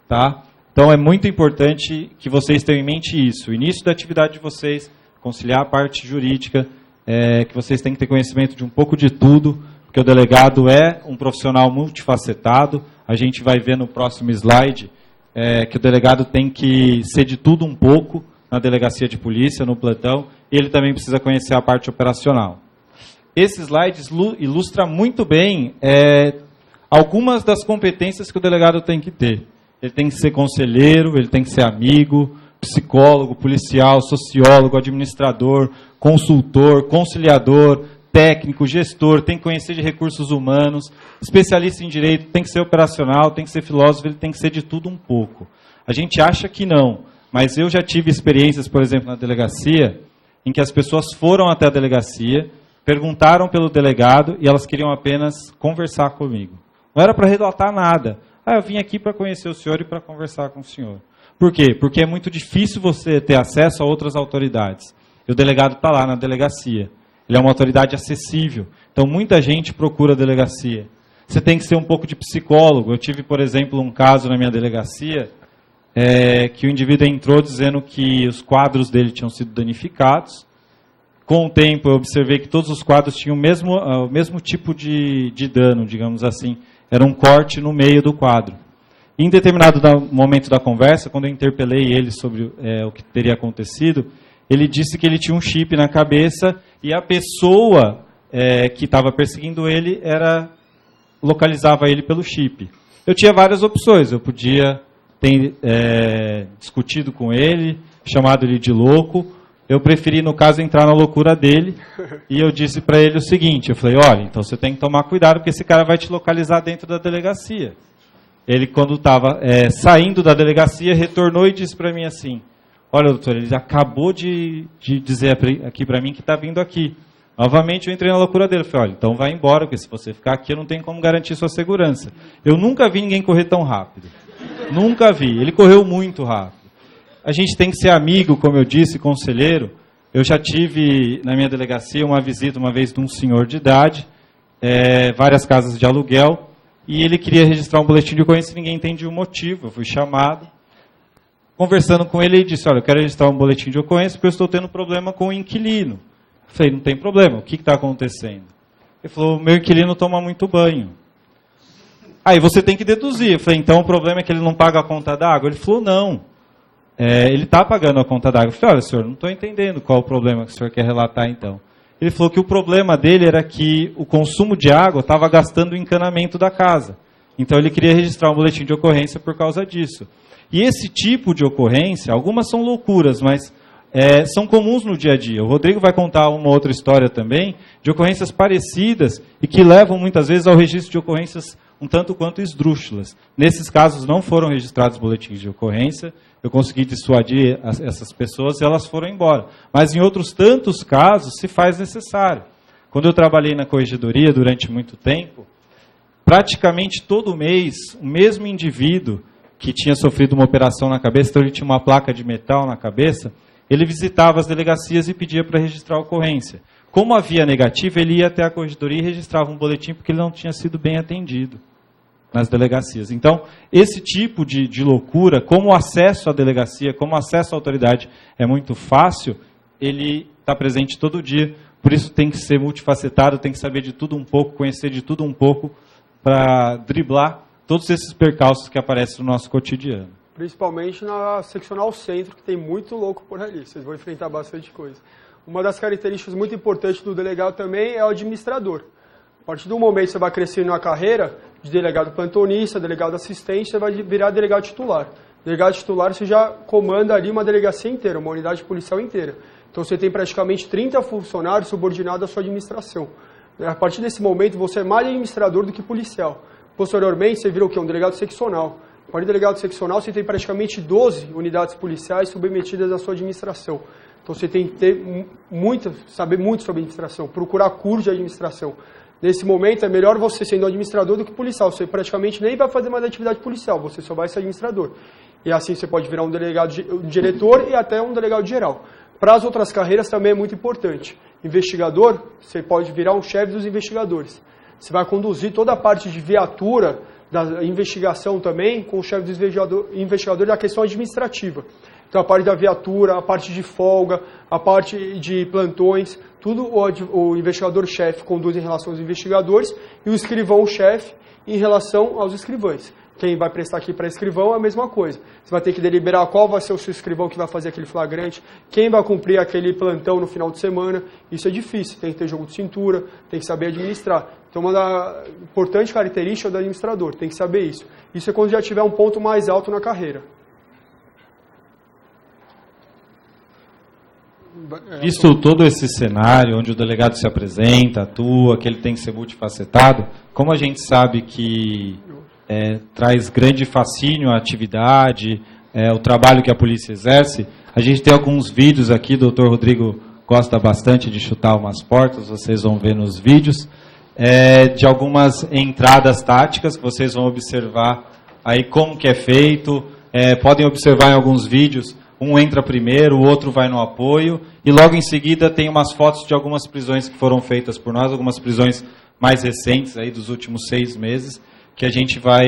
[SPEAKER 3] Tá? Então é muito importante que vocês tenham em mente isso. O início da atividade de vocês, conciliar a parte jurídica, que vocês têm que ter conhecimento de um pouco de tudo, porque o delegado é um profissional multifacetado. A gente vai ver no próximo slide que o delegado tem que ser de tudo um pouco na delegacia de polícia, no plantão, e ele também precisa conhecer a parte operacional. Esse slide ilustra muito bem algumas das competências que o delegado tem que ter. Ele tem que ser conselheiro, ele tem que ser amigo, psicólogo, policial, sociólogo, administrador, consultor, conciliador, técnico, gestor, tem que conhecer de recursos humanos, especialista em direito, tem que ser operacional, tem que ser filósofo, ele tem que ser de tudo um pouco. A gente acha que não, mas eu já tive experiências, por exemplo, na delegacia, em que as pessoas foram até a delegacia, perguntaram pelo delegado e elas queriam apenas conversar comigo. Não era para relatar nada. Eu vim aqui para conhecer o senhor e para conversar com o senhor. Por quê? Porque é muito difícil você ter acesso a outras autoridades. E o delegado está lá na delegacia. Ele é uma autoridade acessível. Então, muita gente procura a delegacia. Você tem que ser um pouco de psicólogo. Eu tive, por exemplo, um caso na minha delegacia, que o indivíduo entrou dizendo que os quadros dele tinham sido danificados. Com o tempo, eu observei que todos os quadros tinham o mesmo tipo de dano, digamos assim. Era um corte no meio do quadro. Em determinado momento da conversa, quando eu interpelei ele sobre o que teria acontecido, ele disse que ele tinha um chip na cabeça e a pessoa que estava perseguindo ele localizava ele pelo chip. Eu tinha várias opções. Eu podia ter discutido com ele, chamado ele de louco. Eu preferi, no caso, entrar na loucura dele e eu disse para ele o seguinte, eu falei, olha, então você tem que tomar cuidado porque esse cara vai te localizar dentro da delegacia. Ele, quando estava saindo da delegacia, retornou e disse para mim assim, olha, doutor, ele acabou de dizer aqui para mim que está vindo aqui. Novamente eu entrei na loucura dele, eu falei, olha, então vai embora, porque se você ficar aqui eu não tenho como garantir sua segurança. Eu nunca vi ninguém correr tão rápido. Nunca vi. Ele correu muito rápido. A gente tem que ser amigo, como eu disse, conselheiro. Eu já tive na minha delegacia uma visita uma vez de um senhor de idade, várias casas de aluguel, e ele queria registrar um boletim de ocorrência e ninguém entendia o motivo. Eu fui chamado. Conversando com ele, ele disse, olha, eu quero registrar um boletim de ocorrência porque eu estou tendo problema com o inquilino. Eu falei, não tem problema, o que está acontecendo? Ele falou, meu inquilino toma muito banho. Aí você tem que deduzir. Eu falei, então o problema é que ele não paga a conta d'água? Ele falou, não. ele está pagando a conta d'água. Eu falei, olha, senhor, não estou entendendo qual o problema que o senhor quer relatar, então. Ele falou que o problema dele era que o consumo de água estava gastando o encanamento da casa. Então, ele queria registrar um boletim de ocorrência por causa disso. E esse tipo de ocorrência, algumas são loucuras, mas são comuns no dia a dia. O Rodrigo vai contar uma outra história também, de ocorrências parecidas e que levam muitas vezes ao registro de ocorrências um tanto quanto esdrúxulas. Nesses casos não foram registrados boletins de ocorrência, eu consegui dissuadir essas pessoas e elas foram embora. Mas em outros tantos casos se faz necessário. Quando eu trabalhei na corregedoria durante muito tempo, praticamente todo mês, o mesmo indivíduo que tinha sofrido uma operação na cabeça, então ele tinha uma placa de metal na cabeça, ele visitava as delegacias e pedia para registrar a ocorrência. Como havia negativa, ele ia até a corregedoria e registrava um boletim porque ele não tinha sido bem atendido nas delegacias. Então, esse tipo de loucura, como o acesso à delegacia, como o acesso à autoridade é muito fácil, ele está presente todo dia. Por isso tem que ser multifacetado, tem que saber de tudo um pouco, conhecer de tudo um pouco, para driblar todos esses percalços que aparecem no nosso cotidiano.
[SPEAKER 2] Principalmente na seccional centro, que tem muito louco por ali. Vocês vão enfrentar bastante coisa. Uma das características muito importantes do delegado também é o administrador. A partir do momento que você vai crescendo na carreira, de delegado plantonista, delegado assistente, você vai virar delegado titular. Delegado titular, você já comanda ali uma delegacia inteira, uma unidade policial inteira. Então você tem praticamente 30 funcionários subordinados à sua administração. A partir desse momento, você é mais administrador do que policial. Posteriormente, você vira o quê? Um delegado seccional. A partir do delegado seccional, você tem praticamente 12 unidades policiais submetidas à sua administração. Então você tem que ter saber muito sobre administração, procurar curso de administração. Nesse momento, é melhor você sendo administrador do que policial. Você praticamente nem vai fazer mais atividade policial, você só vai ser administrador. E assim você pode virar um delegado, um diretor e até um delegado geral. Para as outras carreiras também é muito importante. Investigador, você pode virar um chefe dos investigadores. Você vai conduzir toda a parte de viatura, da investigação também, com o chefe dos investigadores da questão administrativa. Então a parte da viatura, a parte de folga, a parte de plantões, tudo o investigador-chefe conduz em relação aos investigadores e o escrivão-chefe em relação aos escrivães. Quem vai prestar aqui para escrivão é a mesma coisa. Você vai ter que deliberar qual vai ser o seu escrivão que vai fazer aquele flagrante, quem vai cumprir aquele plantão no final de semana. Isso é difícil, tem que ter jogo de cintura, tem que saber administrar. Então uma importante característica do administrador, tem que saber isso. Isso é quando já tiver um ponto mais alto na carreira.
[SPEAKER 3] Visto todo esse cenário, onde o delegado se apresenta, atua, que ele tem que ser multifacetado, como a gente sabe que traz grande fascínio à atividade, o trabalho que a polícia exerce, a gente tem alguns vídeos aqui, o Dr. Rodrigo gosta bastante de chutar umas portas, vocês vão ver nos vídeos, de algumas entradas táticas que vocês vão observar aí como que é feito, podem observar em alguns vídeos. Um entra primeiro, o outro vai no apoio, e logo em seguida tem umas fotos de algumas prisões que foram feitas por nós, algumas prisões mais recentes, aí dos últimos 6 meses, que a gente vai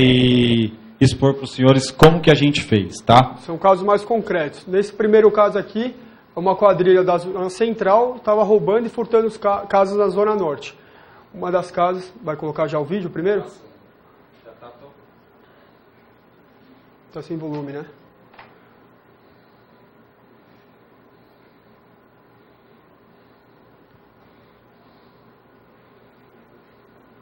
[SPEAKER 3] expor para os senhores como que a gente fez, tá?
[SPEAKER 2] São casos mais concretos. Nesse primeiro caso aqui, uma quadrilha da Zona Central estava roubando e furtando as casas na Zona Norte. Uma das casas, vai colocar já o vídeo primeiro? Já está sem volume, né?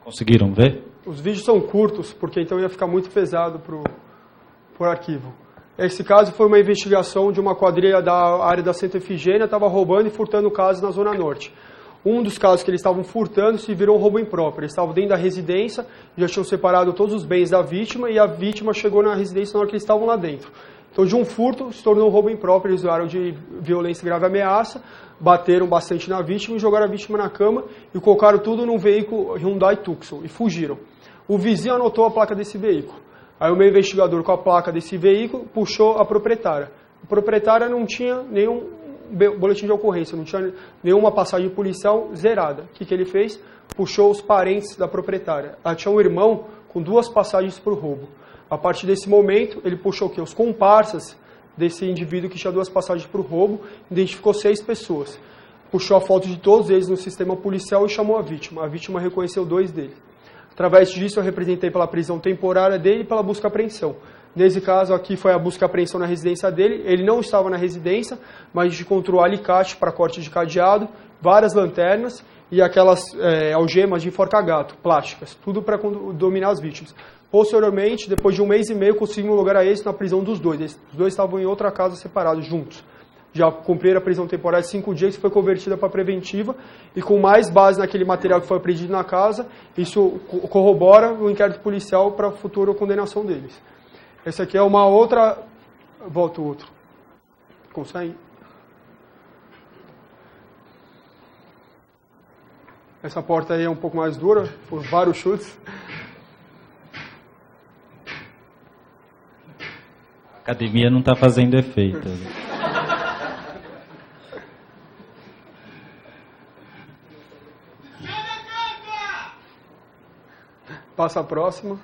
[SPEAKER 3] Conseguiram ver?
[SPEAKER 2] Os vídeos são curtos, porque então ia ficar muito pesado para o arquivo. Esse caso foi uma investigação de uma quadrilha da área da Santa Efigênia, estava roubando e furtando casas na Zona Norte. Um dos casos que eles estavam furtando se virou um roubo impróprio. Eles estavam dentro da residência, já tinham separado todos os bens da vítima e a vítima chegou na residência na hora que eles estavam lá dentro. Então, de um furto, se tornou um roubo impróprio. Eles usaram de violência e grave ameaça, bateram bastante na vítima e jogaram a vítima na cama e colocaram tudo num veículo Hyundai Tucson e fugiram. O vizinho anotou a placa desse veículo. Aí o meu investigador, com a placa desse veículo, puxou a proprietária. A proprietária não tinha nenhum boletim de ocorrência, não tinha nenhuma passagem policial zerada. O que ele fez? Puxou os parentes da proprietária. Ela tinha um irmão com 2 passagens por roubo. A partir desse momento, ele puxou o quê? Os comparsas desse indivíduo que tinha 2 passagens por roubo, identificou 6 pessoas. Puxou a foto de todos eles no sistema policial e chamou a vítima. A vítima reconheceu 2 deles. Através disso, eu representei pela prisão temporária dele e pela busca e apreensão. Nesse caso aqui foi a busca e apreensão na residência dele. Ele não estava na residência, mas a gente encontrou alicate para corte de cadeado, várias lanternas e aquelas algemas de enforca-gato, plásticas, tudo para dominar as vítimas. Posteriormente, depois de 1 mês e meio, conseguimos lugar a êxito na prisão dos dois. Os dois estavam em outra casa separados, juntos. Já cumpriram a prisão temporária de 5 dias, que foi convertida para preventiva, e com mais base naquele material que foi apreendido na casa, isso corrobora o inquérito policial para a futura condenação deles. Esse aqui é uma outra... Volta o outro. Consegue? Essa porta aí é um pouco mais dura, por vários chutes.
[SPEAKER 3] A academia não está fazendo efeito.
[SPEAKER 2] Passa a próxima.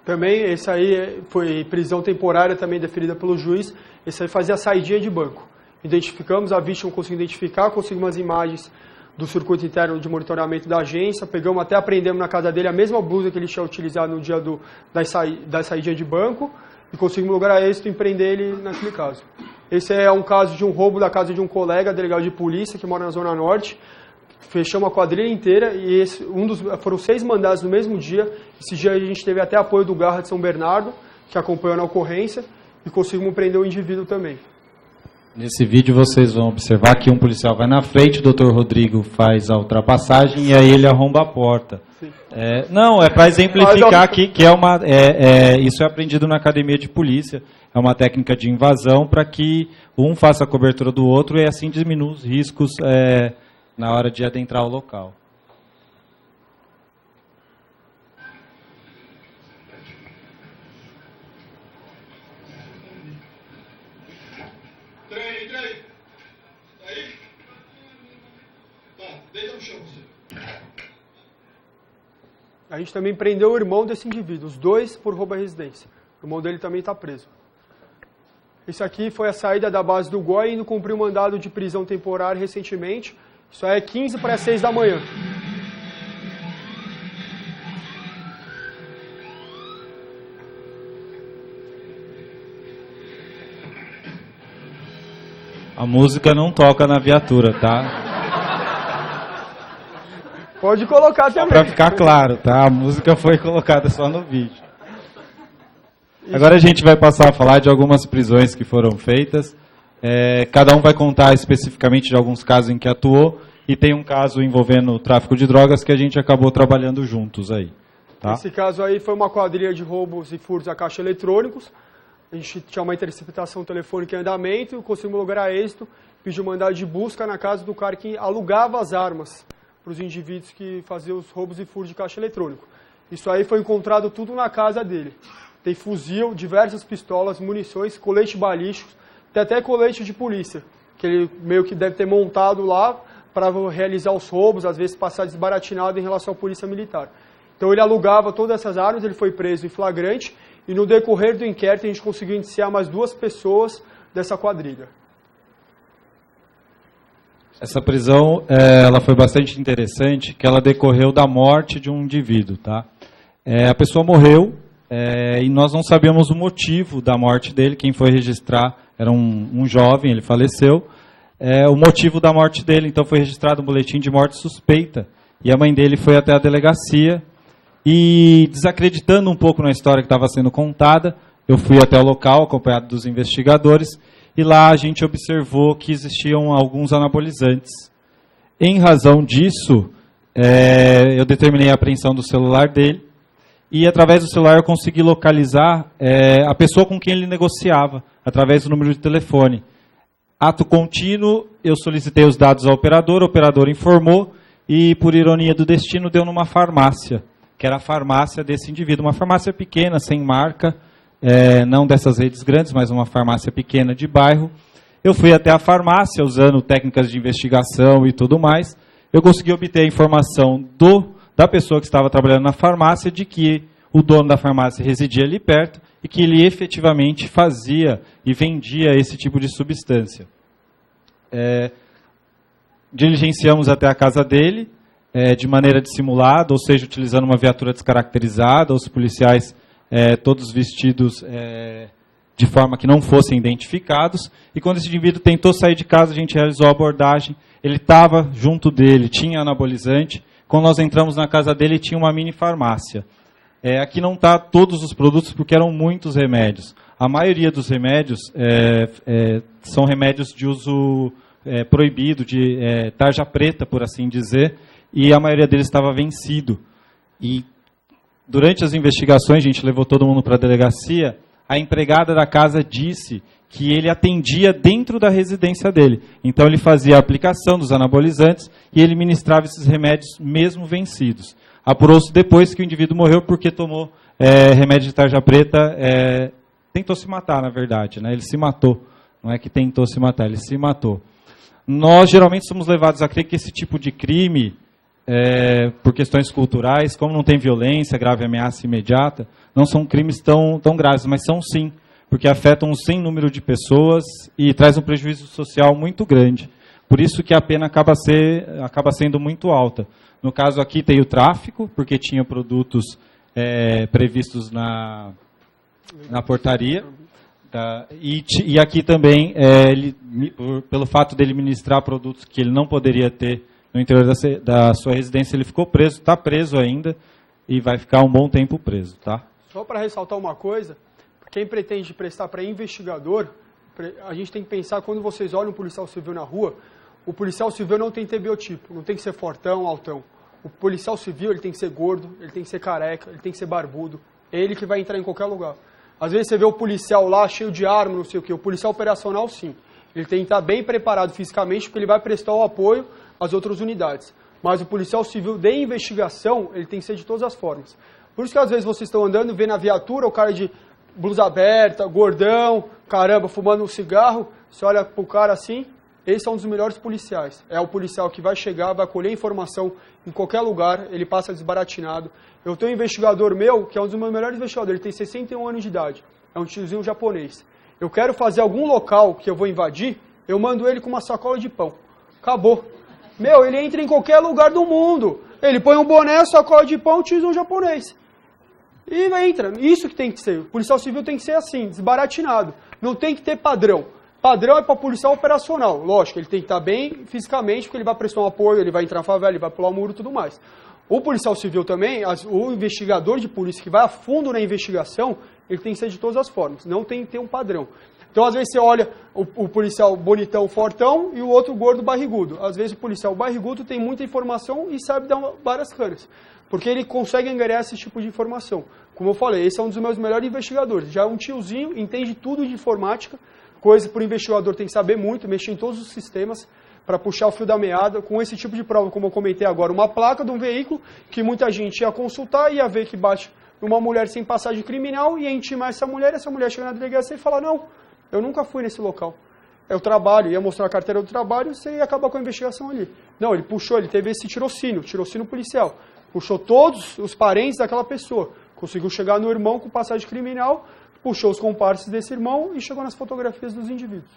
[SPEAKER 2] Também, esse aí foi prisão temporária também deferida pelo juiz. Esse aí fazia saidinha de banco. Identificamos a vítima, conseguimos identificar, conseguimos as imagens do circuito interno de monitoramento da agência, pegamos até apreendemos na casa dele a mesma blusa que ele tinha utilizado no dia da saidinha de banco e conseguimos lugar a êxito e prender ele naquele caso. Esse é um caso de um roubo da casa de um colega, delegado de polícia, que mora na Zona Norte. Fechamos a quadrilha inteira e foram 6 mandados no mesmo dia. Esse dia a gente teve até apoio do Garra de São Bernardo, que acompanhou na ocorrência, e conseguimos prender o indivíduo também.
[SPEAKER 3] Nesse vídeo vocês vão observar que um policial vai na frente, o Dr. Rodrigo faz a ultrapassagem e aí ele arromba a porta. Não, é para exemplificar aqui que isso é aprendido na academia de polícia. É uma técnica de invasão para que um faça a cobertura do outro e assim diminua os riscos na hora de adentrar o local.
[SPEAKER 2] A gente também prendeu o irmão desse indivíduo, os dois por roubo à residência. O irmão dele também está preso. Isso aqui foi a saída da base do GOI, indo cumprir um mandado de prisão temporária recentemente. Isso é 15 para 6 da manhã.
[SPEAKER 3] A música não toca na viatura, tá?
[SPEAKER 2] Pode colocar também.
[SPEAKER 3] Para ficar claro, tá? A música foi colocada só no vídeo. Agora a gente vai passar a falar de algumas prisões que foram feitas. Cada um vai contar especificamente de alguns casos em que atuou. E tem um caso envolvendo tráfico de drogas que a gente acabou trabalhando juntos aí. Tá?
[SPEAKER 2] Esse caso aí foi uma quadrilha de roubos e furtos a caixa eletrônicos. A gente tinha uma interceptação telefônica em andamento, conseguimos lograr êxito, pediu mandado de busca na casa do cara que alugava as armas para os indivíduos que faziam os roubos e furtos de caixa eletrônico. Isso aí foi encontrado tudo na casa dele. Tem fuzil, diversas pistolas, munições, colete balístico, tem até colete de polícia, que ele meio que deve ter montado lá para realizar os roubos, às vezes passar desbaratinado em relação à polícia militar. Então ele alugava todas essas armas, ele foi preso em flagrante, e no decorrer do inquérito a gente conseguiu indiciar mais 2 pessoas dessa quadrilha.
[SPEAKER 3] Essa prisão ela foi bastante interessante, que ela decorreu da morte de um indivíduo. Tá? A pessoa morreu e nós não sabíamos o motivo da morte dele. Quem foi registrar era um jovem, ele faleceu. O motivo da morte dele, então foi registrado um boletim de morte suspeita. E a mãe dele foi até a delegacia e, desacreditando um pouco na história que estava sendo contada, eu fui até o local acompanhado dos investigadores. E lá a gente observou que existiam alguns anabolizantes. Em razão disso, eu determinei a apreensão do celular dele e, através do celular, eu consegui localizar a pessoa com quem ele negociava, através do número de telefone. Ato contínuo, eu solicitei os dados ao operador, o operador informou e, por ironia do destino, deu numa farmácia, que era a farmácia desse indivíduo, uma farmácia pequena, sem marca, não dessas redes grandes, mas uma farmácia pequena de bairro. Eu fui até a farmácia, usando técnicas de investigação e tudo mais. eu consegui obter a informação da pessoa que estava trabalhando na farmácia de que o dono da farmácia residia ali perto e que ele efetivamente fazia e vendia esse tipo de substância. Diligenciamos até a casa dele, de maneira dissimulada, ou seja, utilizando uma viatura descaracterizada, os policiais todos vestidos de forma que não fossem identificados, e quando esse indivíduo tentou sair de casa, a gente realizou a abordagem, ele estava junto dele, tinha anabolizante, quando nós entramos na casa dele tinha uma mini farmácia. Aqui não está todos os produtos porque eram muitos remédios. A maioria dos remédios são remédios de uso proibido, de tarja preta, por assim dizer, e a maioria deles estava vencido. E durante as investigações, a gente levou todo mundo para a delegacia, a empregada da casa disse que ele atendia dentro da residência dele. Então ele fazia a aplicação dos anabolizantes e ele ministrava esses remédios mesmo vencidos. Apurou-se depois que o indivíduo morreu porque tomou remédio de tarja preta, tentou se matar, na verdade, né? Ele se matou, não é que tentou se matar, ele se matou. Nós geralmente somos levados a crer que esse tipo de crime, por questões culturais, como não tem violência, grave ameaça imediata, não são crimes tão graves, mas são sim, porque afetam um sem número de pessoas e traz um prejuízo social muito grande. Por isso que a pena acaba sendo muito alta. No caso aqui tem o tráfico, porque tinha produtos previstos na portaria. E aqui também, pelo fato dele ministrar produtos que ele não poderia ter no interior da sua residência, ele ficou preso, está preso ainda e vai ficar um bom tempo preso. Tá?
[SPEAKER 2] Só para ressaltar uma coisa, quem pretende prestar para investigador, a gente tem que pensar, quando vocês olham um policial civil na rua, o policial civil não tem que ter biotipo, não tem que ser fortão, altão. O policial civil ele tem que ser gordo, ele tem que ser careca, ele tem que ser barbudo. É ele que vai entrar em qualquer lugar. Às vezes você vê o policial lá cheio de arma, não sei o quê. O policial operacional, sim. Ele tem que estar bem preparado fisicamente, porque ele vai prestar o apoio às outras unidades. Mas o policial civil de investigação, ele tem que ser de todas as formas. Por isso que às vezes vocês estão andando, vê na viatura o cara de blusa aberta, gordão, caramba, fumando um cigarro. Você olha pro cara assim, esse é um dos melhores policiais. É o policial que vai chegar, vai colher informação em qualquer lugar, ele passa desbaratinado. Eu tenho um investigador meu, que é um dos meus melhores investigadores, ele tem 61 anos de idade. É um tiozinho japonês. Eu quero fazer algum local que eu vou invadir, eu mando ele com uma sacola de pão. Acabou. Meu, ele entra em qualquer lugar do mundo. Ele põe um boné, sacola de pão, tiozinho japonês. E entra. Isso que tem que ser. O policial civil tem que ser assim, desbaratinado. Não tem que ter padrão. Padrão é para policial operacional. Lógico, ele tem que estar bem fisicamente, porque ele vai prestar um apoio, ele vai entrar na favela, ele vai pular o muro e tudo mais. O policial civil também, o investigador de polícia que vai a fundo na investigação, ele tem que ser de todas as formas. Não tem que ter um padrão. Então, às vezes, você olha o policial bonitão, fortão, e o outro gordo, barrigudo. Às vezes, o policial barrigudo tem muita informação e sabe dar várias canas. Porque ele consegue angariar esse tipo de informação. Como eu falei, esse é um dos meus melhores investigadores. Já é um tiozinho, entende tudo de informática, coisa que o investigador tem que saber muito, mexer em todos os sistemas para puxar o fio da meada. Com esse tipo de prova, como eu comentei agora, uma placa de um veículo que muita gente ia consultar, ia ver que bate numa mulher sem passagem criminal, ia intimar essa mulher chega na delegacia e fala, não, eu nunca fui nesse local. Eu trabalho, ia mostrar a carteira do trabalho, você ia acabar com a investigação ali. Não, ele puxou, ele teve esse tirocínio policial. Puxou todos os parentes daquela pessoa. Conseguiu chegar no irmão com passagem criminal, puxou os comparsas desse irmão e chegou nas fotografias dos indivíduos.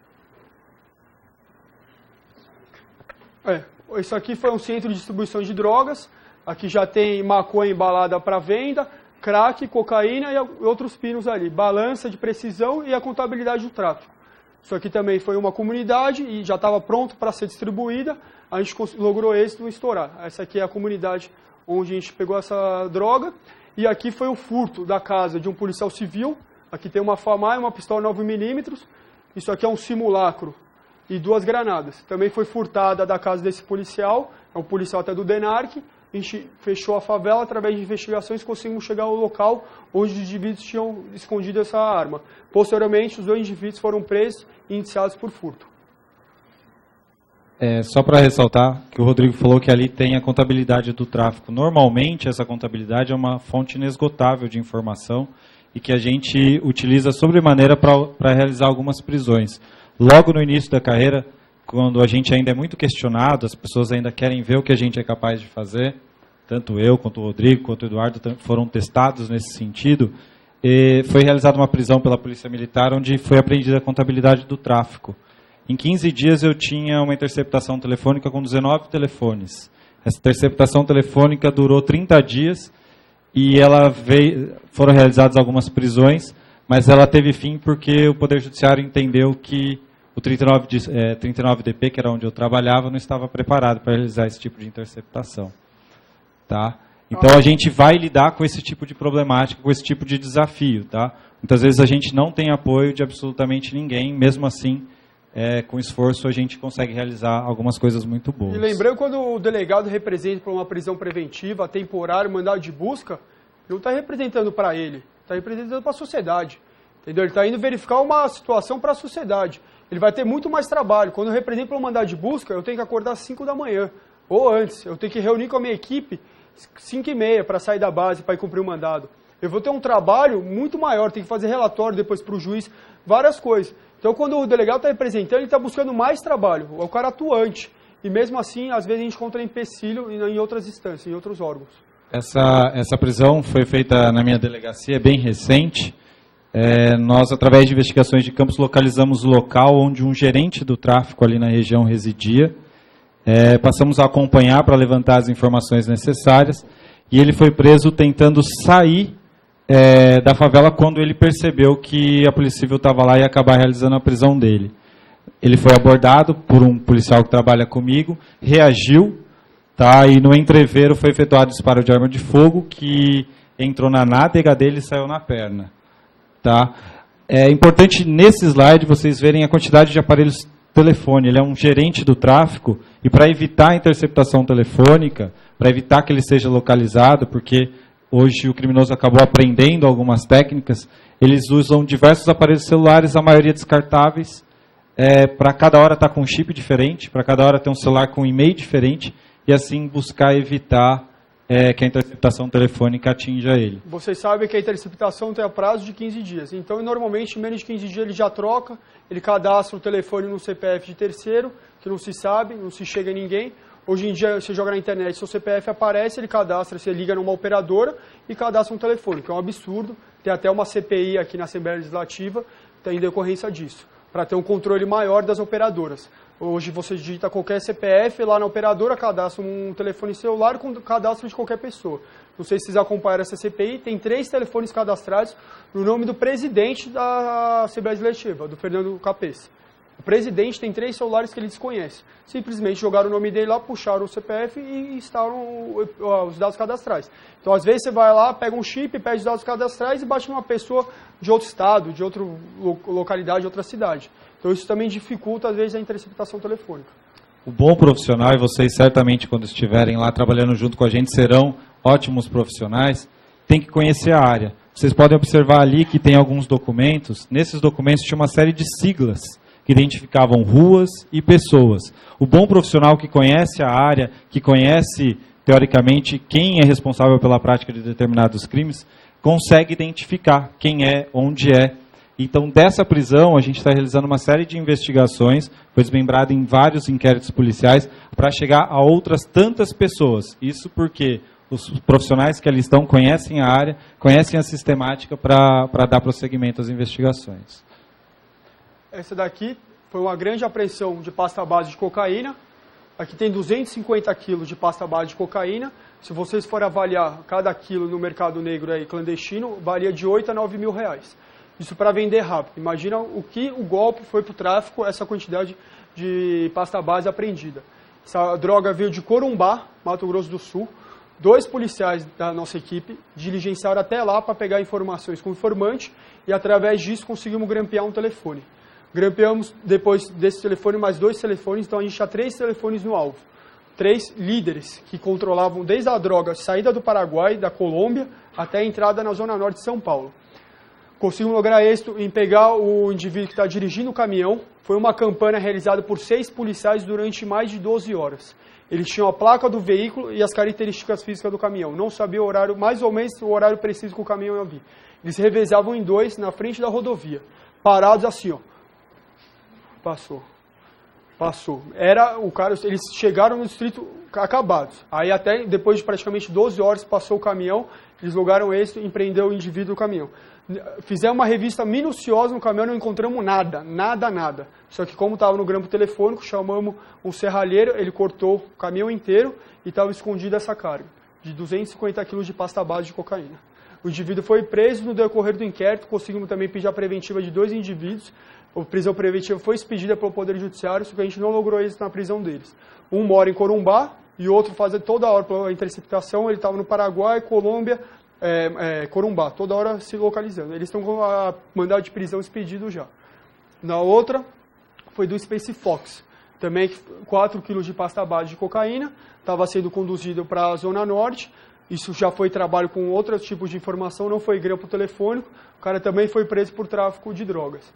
[SPEAKER 2] Isso aqui foi um centro de distribuição de drogas. Aqui já tem maconha embalada para venda, crack, cocaína e outros pinos ali. Balança de precisão e a contabilidade do tráfico. Isso aqui também foi uma comunidade e já estava pronto para ser distribuída. A gente logrou êxito em estourar. Essa aqui é a comunidade onde a gente pegou essa droga. E aqui foi o furto da casa de um policial civil. Aqui tem uma FAMAI, uma pistola 9mm. Isso aqui é um simulacro e 2 granadas. Também foi furtada da casa desse policial. É um policial até do DENARC. A gente fechou a favela, através de investigações conseguimos chegar ao local onde os indivíduos tinham escondido essa arma. Posteriormente, os 2 indivíduos foram presos e indiciados por furto.
[SPEAKER 3] Só para ressaltar que o Rodrigo falou que ali tem a contabilidade do tráfico. Normalmente, essa contabilidade é uma fonte inesgotável de informação e que a gente utiliza sobremaneira para realizar algumas prisões. Logo no início da carreira, quando a gente ainda é muito questionado, as pessoas ainda querem ver o que a gente é capaz de fazer, tanto eu, quanto o Rodrigo, quanto o Eduardo foram testados nesse sentido, e foi realizada uma prisão pela Polícia Militar, onde foi apreendida a contabilidade do tráfico. Em 15 dias eu tinha uma interceptação telefônica com 19 telefones. Essa interceptação telefônica durou 30 dias e foram realizadas algumas prisões, mas ela teve fim porque o Poder Judiciário entendeu que o 39DP, que era onde eu trabalhava, não estava preparado para realizar esse tipo de interceptação. Tá? Então a gente vai lidar com esse tipo de problemática, com esse tipo de desafio. Tá? Muitas vezes a gente não tem apoio de absolutamente ninguém, mesmo assim, com esforço a gente consegue realizar algumas coisas muito boas.
[SPEAKER 2] E lembrando, quando o delegado representa para uma prisão preventiva, temporária, mandado de busca, não está representando para ele, está representando para a sociedade. Entendeu? Ele está indo verificar uma situação para a sociedade. Ele vai ter muito mais trabalho. Quando eu represento para um mandado de busca, eu tenho que acordar às 5 da manhã, ou antes. Eu tenho que reunir com a minha equipe 5h30 para sair da base, para ir cumprir o mandado. Eu vou ter um trabalho muito maior, tenho que fazer relatório depois para o juiz, várias coisas. Então, quando o delegado está representando, ele está buscando mais trabalho, é o cara atuante. E mesmo assim, às vezes a gente encontra empecilho em outras instâncias, em outros órgãos.
[SPEAKER 3] Essa prisão foi feita na minha delegacia, é bem recente. Nós, através de investigações de campos, localizamos o local onde um gerente do tráfico ali na região residia. Passamos a acompanhar para levantar as informações necessárias. E ele foi preso tentando sair da favela quando ele percebeu que a Polícia Civil estava lá e ia acabar realizando a prisão dele. Ele foi abordado por um policial que trabalha comigo, reagiu, tá, e no entreveiro foi efetuado disparo de arma de fogo que entrou na nádega dele e saiu na perna. Tá? É importante nesse slide vocês verem a quantidade de aparelhos telefone. Ele é um gerente do tráfico e para evitar a interceptação telefônica, para evitar que ele seja localizado, porque hoje o criminoso acabou aprendendo algumas técnicas, eles usam diversos aparelhos celulares, a maioria descartáveis, para cada hora estar com um chip diferente, para cada hora ter um celular com um e-mail diferente, e assim buscar evitar que a interceptação telefônica atinja ele.
[SPEAKER 2] Vocês sabem que a interceptação tem a prazo de 15 dias, então normalmente em menos de 15 dias ele já troca, ele cadastra o telefone no CPF de terceiro, que não se sabe, não se chega a ninguém. Hoje em dia, você joga na internet, seu CPF aparece, ele cadastra, você liga numa operadora e cadastra um telefone, que é um absurdo. Tem até uma CPI aqui na Assembleia Legislativa, em decorrência disso, para ter um controle maior das operadoras. Hoje você digita qualquer CPF, lá na operadora cadastra um telefone celular com cadastro de qualquer pessoa. Não sei se vocês acompanharam essa CPI, tem 3 telefones cadastrados no nome do presidente da Assembleia Legislativa, do Fernando Capês. O presidente tem 3 celulares que ele desconhece. Simplesmente jogaram o nome dele lá, puxaram o CPF e instalam os dados cadastrais. Então, às vezes, você vai lá, pega um chip, pede os dados cadastrais e bate numa pessoa de outro estado, de outra localidade, de outra cidade. Então, isso também dificulta, às vezes, a interceptação telefônica.
[SPEAKER 3] O bom profissional, e vocês certamente, quando estiverem lá trabalhando junto com a gente, serão ótimos profissionais, tem que conhecer a área. Vocês podem observar ali que tem alguns documentos. Nesses documentos tinha uma série de siglas que identificavam ruas e pessoas. O bom profissional que conhece a área, que conhece, teoricamente, quem é responsável pela prática de determinados crimes, consegue identificar quem é, onde é. Então, dessa prisão, a gente está realizando uma série de investigações, foi desmembrado em vários inquéritos policiais, para chegar a outras tantas pessoas. Isso porque os profissionais que ali estão conhecem a área, conhecem a sistemática para dar prosseguimento às investigações.
[SPEAKER 2] Essa daqui foi uma grande apreensão de pasta base de cocaína. Aqui tem 250 quilos de pasta base de cocaína. Se vocês forem avaliar cada quilo no mercado negro aí, clandestino, varia de 8 a 9 mil reais. Isso para vender rápido. Imagina o que o golpe foi para o tráfico, essa quantidade de pasta base apreendida. Essa droga veio de Corumbá, Mato Grosso do Sul. 2 policiais da nossa equipe diligenciaram até lá para pegar informações com o informante e, através disso, conseguimos grampear um telefone. Grampeamos, depois desse telefone, mais 2 telefones, então a gente tinha 3 telefones no alvo. 3 líderes que controlavam desde a droga, saída do Paraguai, da Colômbia, até a entrada na Zona Norte de São Paulo. Conseguimos lograr êxito em pegar o indivíduo que está dirigindo o caminhão. Foi uma campanha realizada por 6 policiais durante mais de 12 horas. Eles tinham a placa do veículo e as características físicas do caminhão. Não sabia o horário, mais ou menos o horário preciso que o caminhão ia vir. Eles revezavam em 2 na frente da rodovia, parados assim, ó. Passou. Passou. Eles chegaram no distrito acabados. Aí até depois de praticamente 12 horas passou o caminhão, eles lograram êxito e prendeu o indivíduo do caminhão. Fizemos uma revista minuciosa no caminhão, não encontramos nada. Só que como estava no grampo telefônico, chamamos um serralheiro, ele cortou o caminhão inteiro e estava escondida essa carga, de 250 quilos de pasta base de cocaína. O indivíduo foi preso no decorrer do inquérito, conseguimos também pedir a preventiva de 2 indivíduos. A prisão preventiva foi expedida pelo Poder Judiciário, só que a gente não logrou êxito na prisão deles. Um mora em Corumbá e o outro faz toda hora pela interceptação, ele estava no Paraguai, Colômbia, Corumbá, toda hora se localizando. Eles estão com a mandado de prisão expedido já. Na outra, foi do Space Fox, também 4 quilos de pasta base de cocaína, estava sendo conduzido para a Zona Norte. Isso já foi trabalho com outros tipos de informação, não foi grampo telefônico. O cara também foi preso por tráfico de drogas.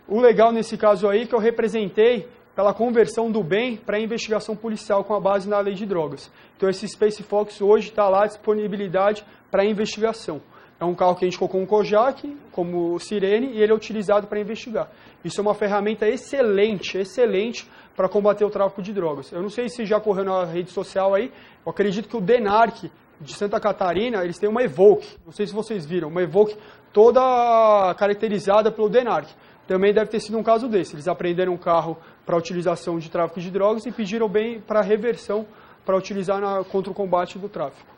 [SPEAKER 2] O legal nesse caso aí é que eu representei pela conversão do bem para a investigação policial com a base na lei de drogas. Então esse Space Fox hoje está lá, disponibilidade para investigação. É um carro que a gente colocou um Kojak como sirene e ele é utilizado para investigar. Isso é uma ferramenta excelente para combater o tráfico de drogas. Eu não sei se já correu na rede social aí, eu acredito que o DENARC de Santa Catarina, eles têm uma Evoque, não sei se vocês viram, uma Evoque toda caracterizada pelo DENARC. Também deve ter sido um caso desse. Eles apreenderam um carro para utilização de tráfico de drogas e pediram bem para reversão para utilizar contra o combate do tráfico.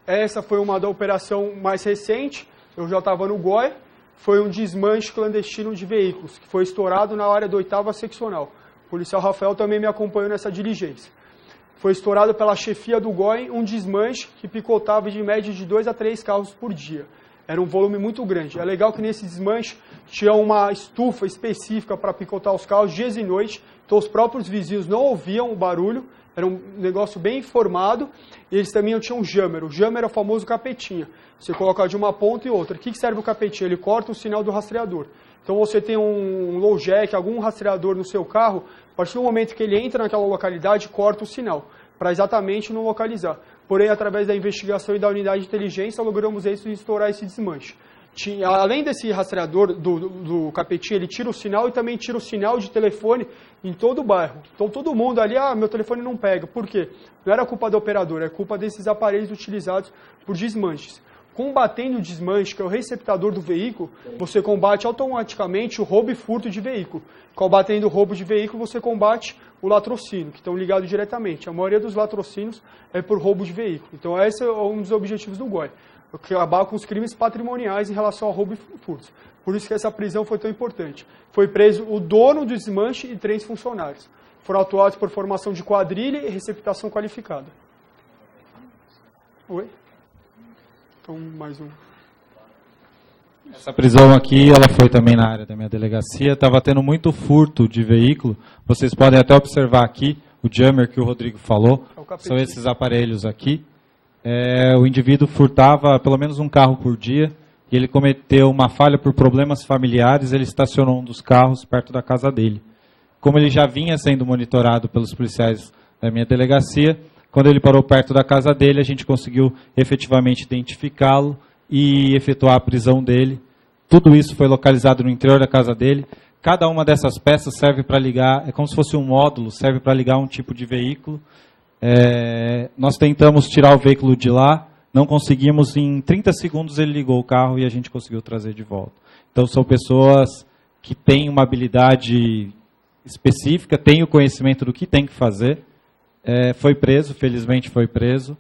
[SPEAKER 2] Essa foi uma da operação mais recente, eu já estava no GOI, foi um desmanche clandestino de veículos, que foi estourado na área da 8ª seccional. O policial Rafael também me acompanhou nessa diligência. Foi estourado pela chefia do GOI um desmanche que picotava de média de 2 a 3 carros por dia. Era um volume muito grande. É legal que nesse desmanche tinha uma estufa específica para picotar os carros dias e noites, então os próprios vizinhos não ouviam o barulho, era um negócio bem informado, e eles também tinham um jammer. O jammer é o famoso capetinha. Você coloca de uma ponta e outra. O que serve o capetinha? Ele corta o sinal do rastreador. Então você tem um low jack, algum rastreador no seu carro, a partir do momento que ele entra naquela localidade, corta o sinal, para exatamente não localizar. Porém, através da investigação e da unidade de inteligência, logramos isso de estourar esse desmanche. Além desse rastreador do capetinho, ele tira o sinal e também tira o sinal de telefone em todo o bairro. Então todo mundo ali, meu telefone não pega. Por quê? Não era culpa do operador, é culpa desses aparelhos utilizados por desmanches. Combatendo o desmanche, que é o receptador do veículo, você combate automaticamente o roubo e furto de veículo. Combatendo o roubo de veículo, você combate o latrocínio, que estão ligados diretamente. A maioria dos latrocínios é por roubo de veículo. Então esse é um dos objetivos do GOI, acabar com os crimes patrimoniais em relação ao roubo e furto. Por isso que essa prisão foi tão importante. Foi preso o dono do desmanche e 3 funcionários. Foram autuados por formação de quadrilha e receptação qualificada. Oi? Então, mais um.
[SPEAKER 3] Essa prisão aqui, ela foi também na área da minha delegacia. Estava tendo muito furto de veículo. Vocês podem até observar aqui o jammer que o Rodrigo falou. São esses aparelhos aqui. O indivíduo furtava pelo menos um carro por dia e ele cometeu uma falha por problemas familiares. Ele estacionou um dos carros perto da casa dele. Como ele já vinha sendo monitorado pelos policiais da minha delegacia, quando ele parou perto da casa dele, a gente conseguiu efetivamente identificá-lo e efetuar a prisão dele. Tudo isso foi localizado no interior da casa dele. Cada uma dessas peças serve para ligar, é como se fosse um módulo, serve para ligar um tipo de veículo. Nós tentamos tirar o veículo de lá, não conseguimos, em 30 segundos ele ligou o carro e a gente conseguiu trazer de volta. Então são pessoas que têm uma habilidade específica, têm o conhecimento do que tem que fazer. Foi preso, felizmente foi preso,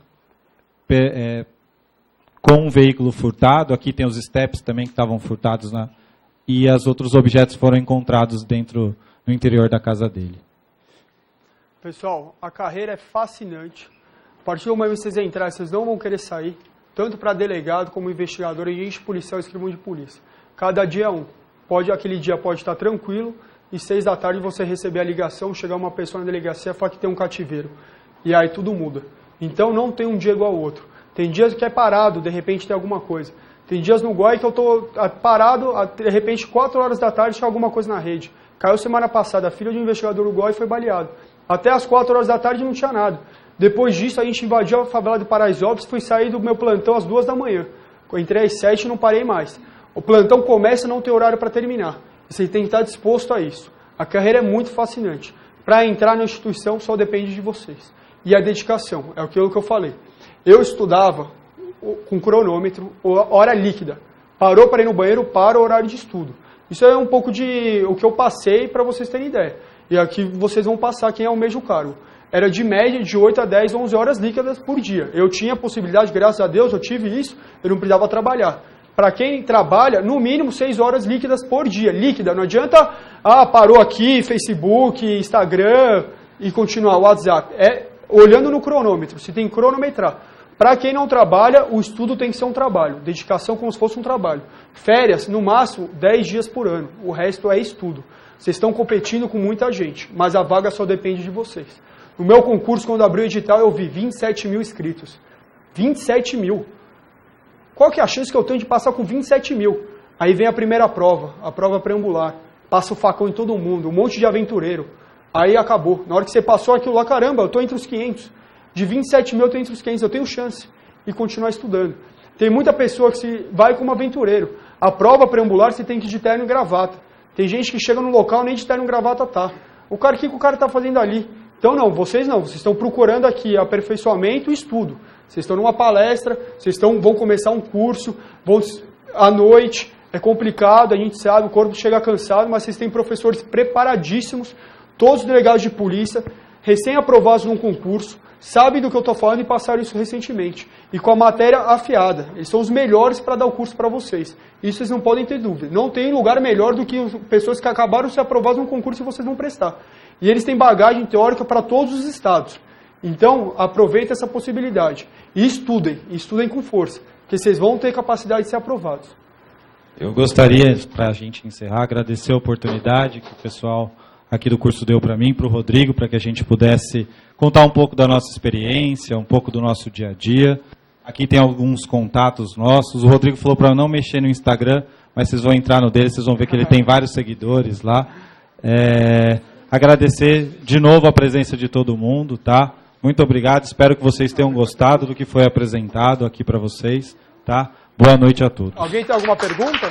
[SPEAKER 3] com um veículo furtado. Aqui tem os steps também que estavam furtados, e os outros objetos foram encontrados no interior da casa dele.
[SPEAKER 2] Pessoal, a carreira é fascinante. A partir do momento que vocês entrarem, vocês não vão querer sair, tanto para delegado como investigador, agente policial e escrivão de polícia. Cada dia é um. Aquele dia pode estar tranquilo, e 6 da tarde você receber a ligação, chegar uma pessoa na delegacia e falar que tem um cativeiro. E aí tudo muda. Então não tem um dia igual ao outro. Tem dias que é parado, de repente tem alguma coisa. Tem dias no GOI que eu estou parado, de repente 4 horas da tarde tinha alguma coisa na rede. Caiu semana passada, a filha de um investigador do GOI foi baleado. Até as 4 horas da tarde não tinha nada. Depois disso a gente invadiu a favela de Paraisópolis, fui sair do meu plantão às 2 da manhã. Entrei às 7 e não parei mais. O plantão começa e não tem horário para terminar. Você tem que estar disposto a isso. A carreira é muito fascinante. Para entrar na instituição só depende de vocês. E a dedicação, é aquilo que eu falei. Eu estudava com cronômetro, hora líquida. Parou para ir no banheiro, para o horário de estudo. Isso é um pouco de o que eu passei para vocês terem ideia. E aqui vocês vão passar quem almeja o cargo. Era de média de 8 a 10, 11 horas líquidas por dia. Eu tinha a possibilidade, graças a Deus, eu tive isso, eu não precisava trabalhar. Para quem trabalha, no mínimo 6 horas líquidas por dia. Líquida, não adianta, parou aqui, Facebook, Instagram e continuar, WhatsApp. É olhando no cronômetro, se tem que cronometrar. Para quem não trabalha, o estudo tem que ser um trabalho. Dedicação como se fosse um trabalho. Férias, no máximo, 10 dias por ano. O resto é estudo. Vocês estão competindo com muita gente, mas a vaga só depende de vocês. No meu concurso, quando abriu o edital, eu vi 27 mil inscritos. 27 mil. Qual que é a chance que eu tenho de passar com 27 mil? Aí vem a primeira prova, a prova preambular. Passa o facão em todo mundo, um monte de aventureiro. Aí acabou. Na hora que você passou aquilo lá, caramba, eu estou entre os 500. De 27 mil eu estou entre os 500, eu tenho chance de continuar estudando. Tem muita pessoa que se vai como aventureiro. A prova preambular você tem que ir de terno e gravata. Tem gente que chega no local nem de terno e gravata tá. O que o cara está fazendo ali? Então não, vocês estão procurando aqui aperfeiçoamento e estudo. Vocês estão numa palestra, vão começar um curso, à noite, é complicado, a gente sabe, o corpo chega cansado, mas vocês têm professores preparadíssimos, todos os delegados de polícia, recém-aprovados num concurso, sabem do que eu estou falando e passaram isso recentemente. E com a matéria afiada. Eles são os melhores para dar o curso para vocês. Isso vocês não podem ter dúvida. Não tem lugar melhor do que pessoas que acabaram de ser aprovadas num concurso e vocês vão prestar. E eles têm bagagem teórica para todos os estados. Então, aproveitem essa possibilidade. E estudem com força, porque vocês vão ter capacidade de ser aprovados.
[SPEAKER 3] Eu gostaria, para a gente encerrar, agradecer a oportunidade que o pessoal aqui do curso deu para mim, para o Rodrigo, para que a gente pudesse contar um pouco da nossa experiência, um pouco do nosso dia a dia. Aqui tem alguns contatos nossos. O Rodrigo falou para eu não mexer no Instagram, mas vocês vão entrar no dele, vocês vão ver que ele tem vários seguidores lá. Agradecer de novo a presença de todo mundo, tá? Muito obrigado, espero que vocês tenham gostado do que foi apresentado aqui para vocês, tá? Boa noite a todos.
[SPEAKER 2] Alguém tem alguma pergunta?